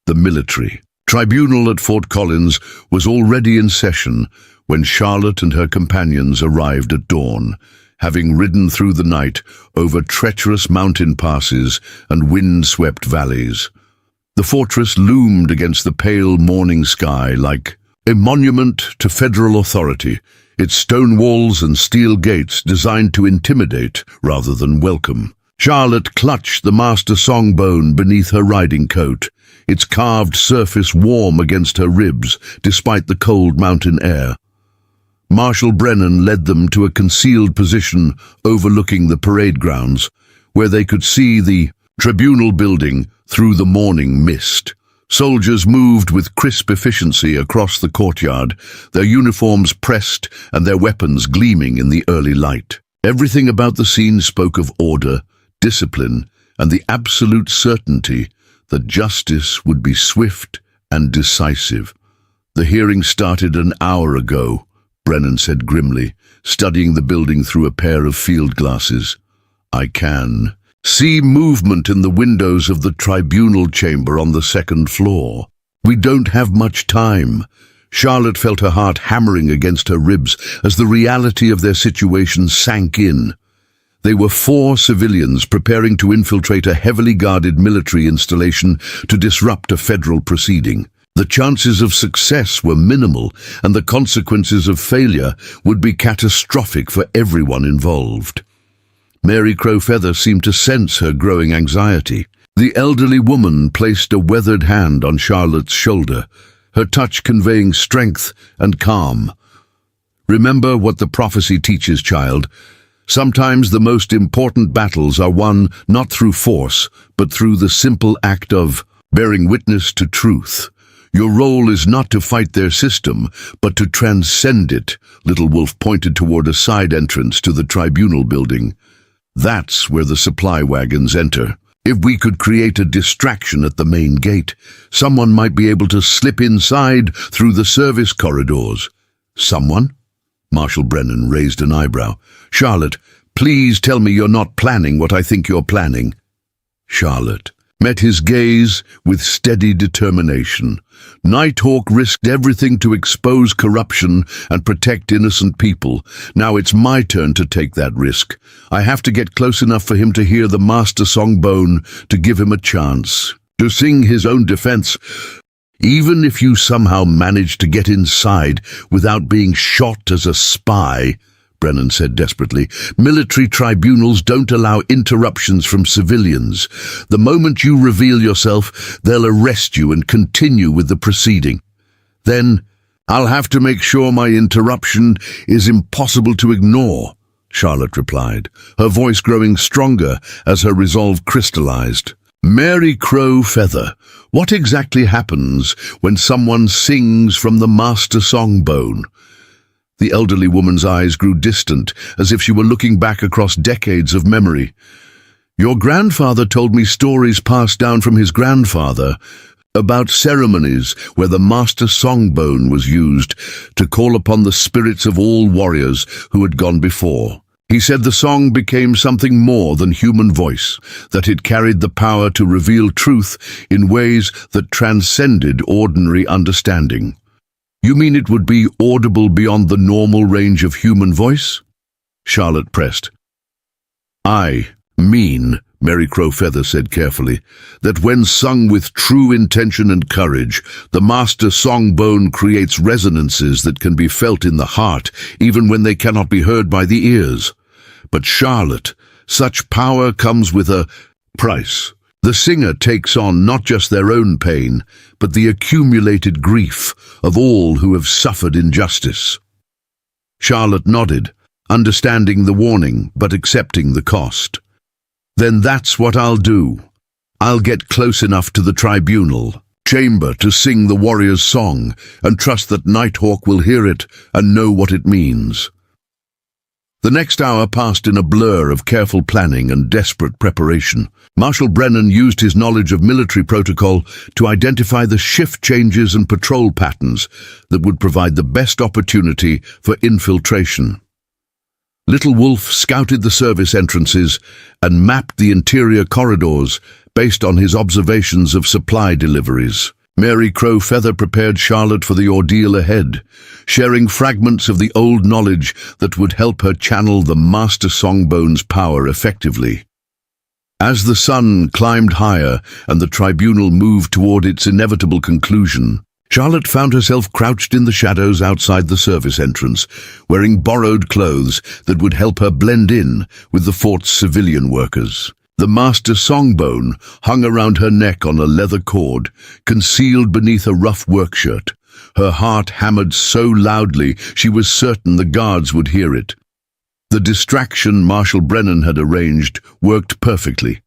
The military tribunal at Fort Collins was already in session when Charlotte and her companions arrived at dawn, having ridden through the night over treacherous mountain passes and wind-swept valleys. The fortress loomed against the pale morning sky like a monument to federal authority, its stone walls and steel gates designed to intimidate rather than welcome. Charlotte clutched the master songbone beneath her riding coat, its carved surface warm against her ribs despite the cold mountain air. Marshal Brennan led them to a concealed position overlooking the parade grounds, where they could see the tribunal building through the morning mist. Soldiers moved with crisp efficiency across the courtyard, their uniforms pressed and their weapons gleaming in the early light. Everything about the scene spoke of order, discipline, and the absolute certainty that justice would be swift and decisive. "The hearing started an hour ago," Brennan said grimly, studying the building through a pair of field glasses. "I can see movement in the windows of the tribunal chamber on the second floor. We don't have much time." Charlotte felt her heart hammering against her ribs as the reality of their situation sank in. They were 4 civilians preparing to infiltrate a heavily guarded military installation to disrupt a federal proceeding. The chances of success were minimal, and the consequences of failure would be catastrophic for everyone involved. Mary Crowfeather seemed to sense her growing anxiety. The elderly woman placed a weathered hand on Charlotte's shoulder, her touch conveying strength and calm. "Remember what the prophecy teaches, child. Sometimes the most important battles are won not through force, but through the simple act of bearing witness to truth. Your role is not to fight their system, but to transcend it." Little Wolf pointed toward a side entrance to the tribunal building. "That's where the supply wagons enter. If we could create a distraction at the main gate, someone might be able to slip inside through the service corridors." "Someone?" Marshal Brennan raised an eyebrow. "Charlotte, please tell me you're not planning what I think you're planning." Charlotte met his gaze with steady determination. Nighthawk risked everything to expose corruption and protect innocent people. Now it's my turn to take that risk. I have to get close enough for him to hear the master songbone to give him a chance to sing his own defense. Even if you somehow manage to get inside without being shot as a spy," Brennan said desperately, "military tribunals don't allow interruptions from civilians. The moment you reveal yourself, they'll arrest you and continue with the proceeding. Then I'll have to make sure my interruption is impossible to ignore," Charlotte replied, her voice growing stronger as her resolve crystallized. Mary Crow Feather, what exactly happens when someone sings from the master songbone? The elderly woman's eyes grew distant, as if she were looking back across decades of memory. Your grandfather told me stories passed down from his grandfather about ceremonies where the master songbone was used to call upon the spirits of all warriors who had gone before. He said the song became something more than human voice, that it carried the power to reveal truth in ways that transcended ordinary understanding. You mean it would be audible beyond the normal range of human voice? Charlotte pressed. I mean, Mary Crow Feather said carefully, that when sung with true intention and courage, the master songbone creates resonances that can be felt in the heart, even when they cannot be heard by the ears. But Charlotte, such power comes with a price. The singer takes on not just their own pain, but the accumulated grief of all who have suffered injustice. Charlotte nodded, understanding the warning but accepting the cost. Then that's what I'll do. I'll get close enough to the tribunal chamber to sing the warrior's song and trust that Nighthawk will hear it and know what it means. The next hour passed in a blur of careful planning and desperate preparation. Marshal Brennan used his knowledge of military protocol to identify the shift changes and patrol patterns that would provide the best opportunity for infiltration. Little Wolf scouted the service entrances and mapped the interior corridors based on his observations of supply deliveries. Mary Crow Feather prepared Charlotte for the ordeal ahead, sharing fragments of the old knowledge that would help her channel the master songbone's power effectively. As the sun climbed higher and the tribunal moved toward its inevitable conclusion, Charlotte found herself crouched in the shadows outside the service entrance, wearing borrowed clothes that would help her blend in with the fort's civilian workers. The master songbone hung around her neck on a leather cord, concealed beneath a rough workshirt. Her heart hammered so loudly she was certain the guards would hear it. The distraction Marshal Brennan had arranged worked perfectly.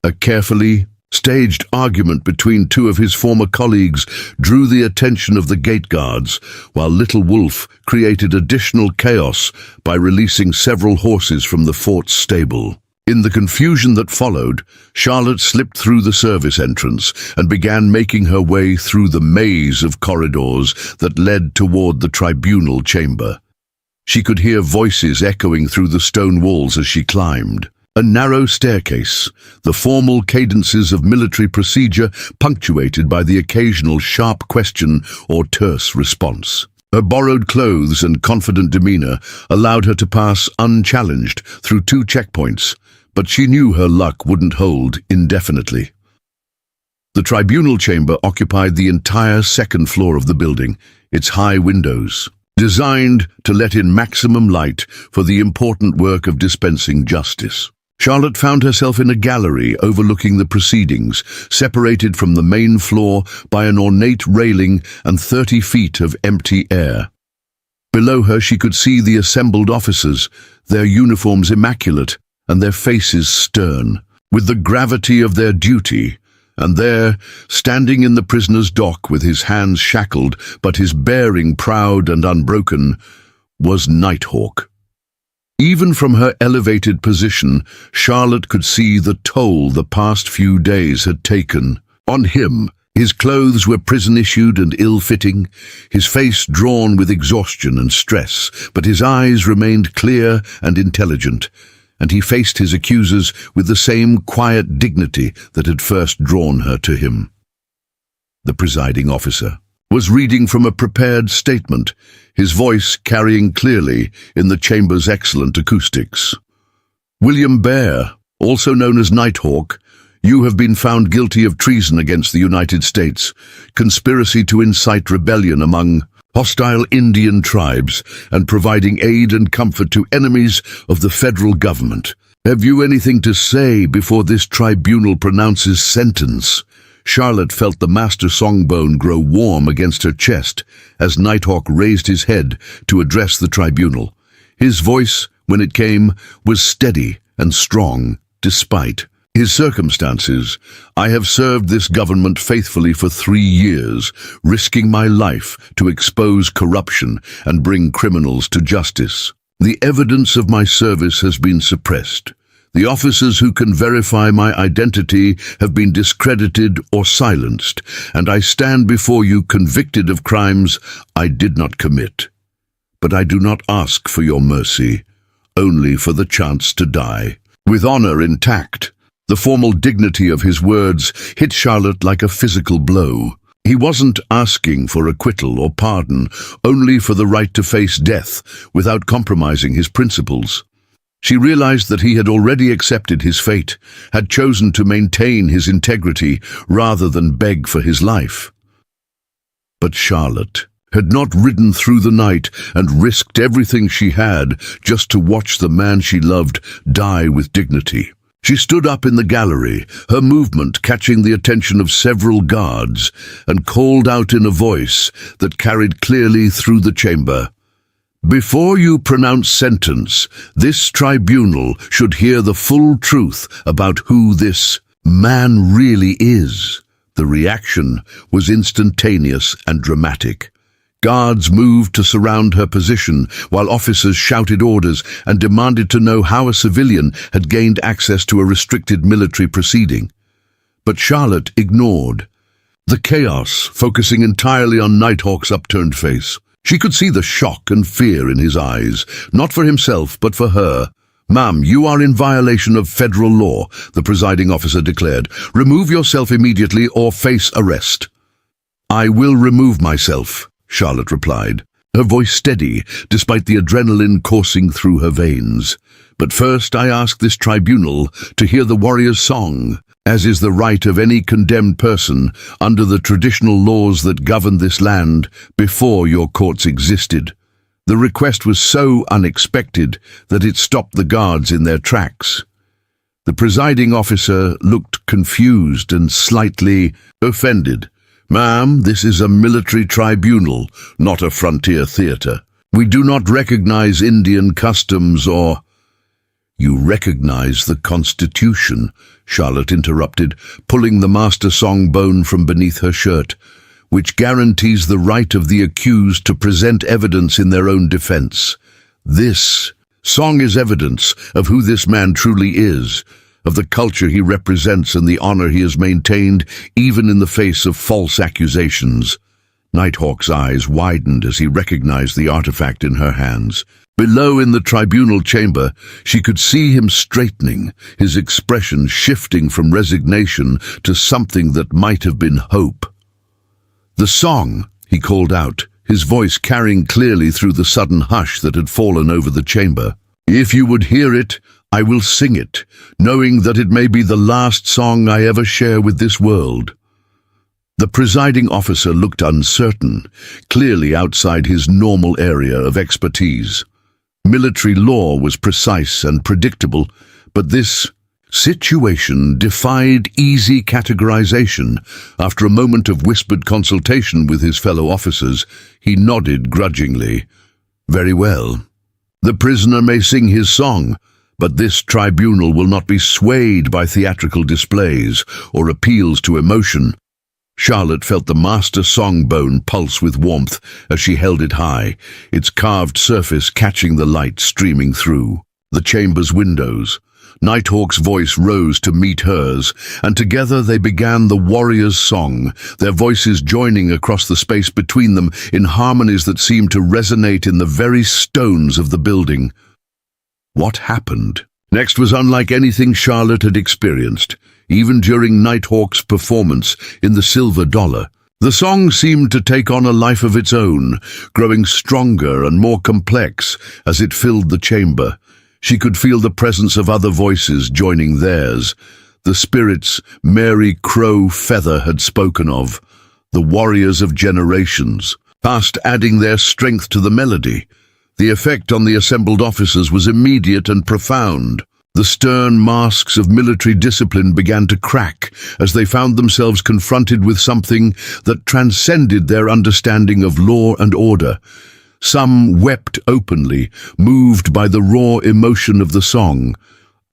A carefully staged argument between two of his former colleagues drew the attention of the gate guards, while Little Wolf created additional chaos by releasing several horses from the fort's stable. In the confusion that followed, Charlotte slipped through the service entrance and began making her way through the maze of corridors that led toward the tribunal chamber. She could hear voices echoing through the stone walls as she climbed. A narrow staircase, the formal cadences of military procedure punctuated by the occasional sharp question or terse response. Her borrowed clothes and confident demeanor allowed her to pass unchallenged through 2 checkpoints, but she knew her luck wouldn't hold indefinitely. The tribunal chamber occupied the entire second floor of the building, its high windows, designed to let in maximum light for the important work of dispensing justice. Charlotte found herself in a gallery overlooking the proceedings, separated from the main floor by an ornate railing and 30 feet of empty air. Below her she could see the assembled officers, their uniforms immaculate and their faces stern, with the gravity of their duty. And there, standing in the prisoner's dock with his hands shackled but his bearing proud and unbroken, was Nighthawk. Even from her elevated position, Charlotte could see the toll the past few days had taken. On him, his clothes were prison-issued and ill-fitting, his face drawn with exhaustion and stress, but his eyes remained clear and intelligent, and he faced his accusers with the same quiet dignity that had first drawn her to him. The presiding officer was reading from a prepared statement, his voice carrying clearly in the chamber's excellent acoustics. William Bear, also known as Nighthawk, you have been found guilty of treason against the United States, conspiracy to incite rebellion among hostile Indian tribes, and providing aid and comfort to enemies of the federal government. Have you anything to say before this tribunal pronounces sentence? Charlotte felt the master songbone grow warm against her chest as Nighthawk raised his head to address the tribunal. His voice, when it came, was steady and strong, despite His circumstances: I have served this government faithfully for 3 years, risking my life to expose corruption and bring criminals to justice. The evidence of my service has been suppressed. The officers who can verify my identity have been discredited or silenced, and I stand before you convicted of crimes I did not commit. But I do not ask for your mercy, only for the chance to die. With honor intact, the formal dignity of his words hit Charlotte like a physical blow. He wasn't asking for acquittal or pardon, only for the right to face death without compromising his principles. She realized that he had already accepted his fate, had chosen to maintain his integrity rather than beg for his life. But Charlotte had not ridden through the night and risked everything she had just to watch the man she loved die with dignity. She stood up in the gallery, her movement catching the attention of several guards, and called out in a voice that carried clearly through the chamber. Before you pronounce sentence, this tribunal should hear the full truth about who this man really is. The reaction was instantaneous and dramatic. Guards moved to surround her position, while officers shouted orders and demanded to know how a civilian had gained access to a restricted military proceeding. But Charlotte ignored the chaos, focusing entirely on Nighthawk's upturned face. She could see the shock and fear in his eyes, not for himself, but for her. "Ma'am, you are in violation of federal law," the presiding officer declared. "Remove yourself immediately or face arrest." "I will remove myself," Charlotte replied, her voice steady despite the adrenaline coursing through her veins. "But first I ask this tribunal to hear the warrior's song, as is the right of any condemned person under the traditional laws that govern this land before your courts existed." The request was so unexpected that it stopped the guards in their tracks. The presiding officer looked confused and slightly offended. "Ma'am, this is a military tribunal, not a frontier theater. We do not recognize Indian customs or—" "You recognize the Constitution," Charlotte interrupted, pulling the master song bone from beneath her shirt, "which guarantees the right of the accused to present evidence in their own defense. This song is evidence of who this man truly is, of the culture he represents and the honor he has maintained even in the face of false accusations." Nighthawk's eyes widened as he recognized the artifact in her hands. Below in the tribunal chamber, she could see him straightening, his expression shifting from resignation to something that might have been hope. "The song," he called out, his voice carrying clearly through the sudden hush that had fallen over the chamber. "If you would hear it, I will sing it, knowing that it may be the last song I ever share with this world." The presiding officer looked uncertain, clearly outside his normal area of expertise. Military law was precise and predictable, but this situation defied easy categorization. After a moment of whispered consultation with his fellow officers, he nodded grudgingly. "Very well. The prisoner may sing his song, but this tribunal will not be swayed by theatrical displays or appeals to emotion." Charlotte felt the master song bone pulse with warmth as she held it high, its carved surface catching the light streaming through the chamber's windows. Nighthawk's voice rose to meet hers, and together they began the warrior's song, their voices joining across the space between them in harmonies that seemed to resonate in the very stones of the building. What happened next was unlike anything Charlotte had experienced, even during Nighthawk's performance in the Silver Dollar. The song seemed to take on a life of its own, growing stronger and more complex as it filled the chamber. She could feel the presence of other voices joining theirs, the spirits Mary Crow Feather had spoken of, the warriors of generations, past adding their strength to the melody. The effect on the assembled officers was immediate and profound. The stern masks of military discipline began to crack as they found themselves confronted with something that transcended their understanding of law and order. Some wept openly, moved by the raw emotion of the song.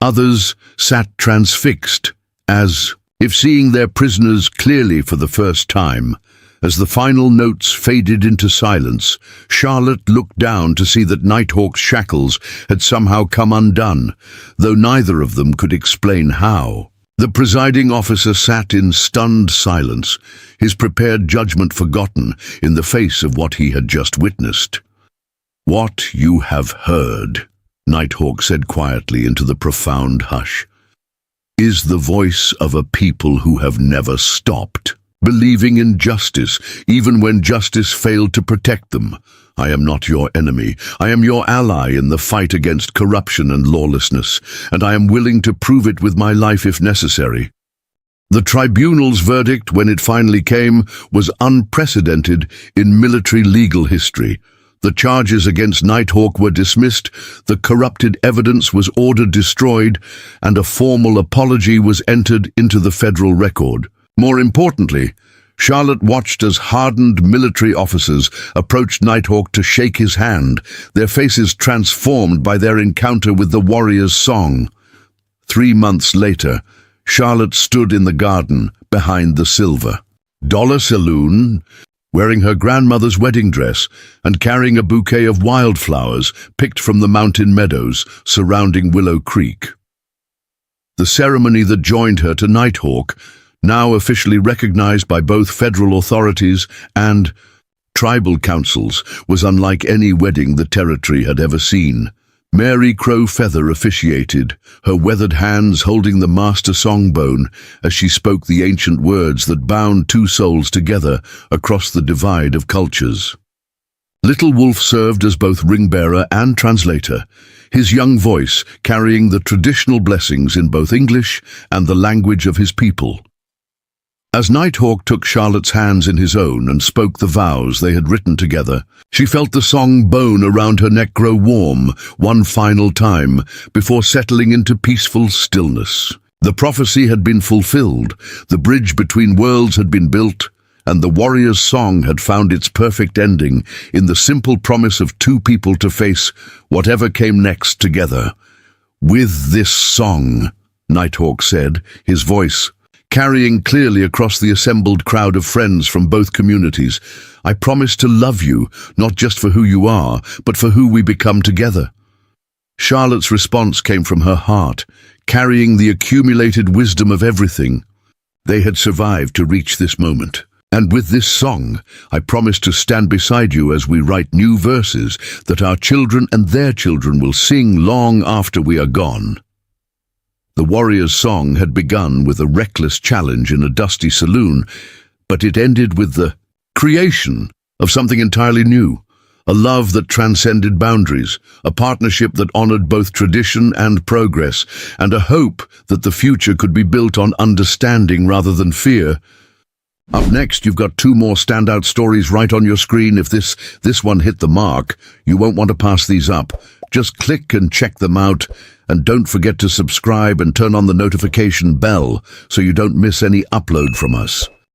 Others sat transfixed, as if seeing their prisoners clearly for the first time. As the final notes faded into silence, Charlotte looked down to see that Nighthawk's shackles had somehow come undone, though neither of them could explain how. The presiding officer sat in stunned silence, his prepared judgment forgotten in the face of what he had just witnessed. "What you have heard," Nighthawk said quietly into the profound hush, "is the voice of a people who have never stopped, believing in justice, even when justice failed to protect them. I am not your enemy. I am your ally in the fight against corruption and lawlessness, and I am willing to prove it with my life if necessary." The tribunal's verdict, when it finally came, was unprecedented in military legal history. The charges against Nighthawk were dismissed, the corrupted evidence was ordered destroyed, and a formal apology was entered into the federal record. More importantly, Charlotte watched as hardened military officers approached Nighthawk to shake his hand, their faces transformed by their encounter with the warrior's song. 3 months later, Charlotte stood in the garden behind the $silver saloon, wearing her grandmother's wedding dress and carrying a bouquet of wildflowers picked from the mountain meadows surrounding Willow Creek. The ceremony that joined her to Nighthawk, now officially recognized by both federal authorities and tribal councils, was unlike any wedding the territory had ever seen. Mary Crow Feather officiated, her weathered hands holding the master songbone as she spoke the ancient words that bound two souls together across the divide of cultures. Little Wolf served as both ring-bearer and translator, his young voice carrying the traditional blessings in both English and the language of his people. As Nighthawk took Charlotte's hands in his own and spoke the vows they had written together, she felt the song bone around her neck grow warm one final time before settling into peaceful stillness. The prophecy had been fulfilled, the bridge between worlds had been built, and the warrior's song had found its perfect ending in the simple promise of two people to face whatever came next together. "With this song," Nighthawk said, his voice carrying clearly across the assembled crowd of friends from both communities, "I promise to love you, not just for who you are, but for who we become together." Charlotte's response came from her heart, carrying the accumulated wisdom of everything they had survived to reach this moment. "And with this song, I promise to stand beside you as we write new verses that our children and their children will sing long after we are gone." The warrior's song had begun with a reckless challenge in a dusty saloon, but it ended with the creation of something entirely new, a love that transcended boundaries, a partnership that honored both tradition and progress, and a hope that the future could be built on understanding rather than fear. Up next, you've got 2 more standout stories right on your screen. If this one hit the mark, you won't want to pass these up. Just click and check them out, and don't forget to subscribe and turn on the notification bell so you don't miss any upload from us.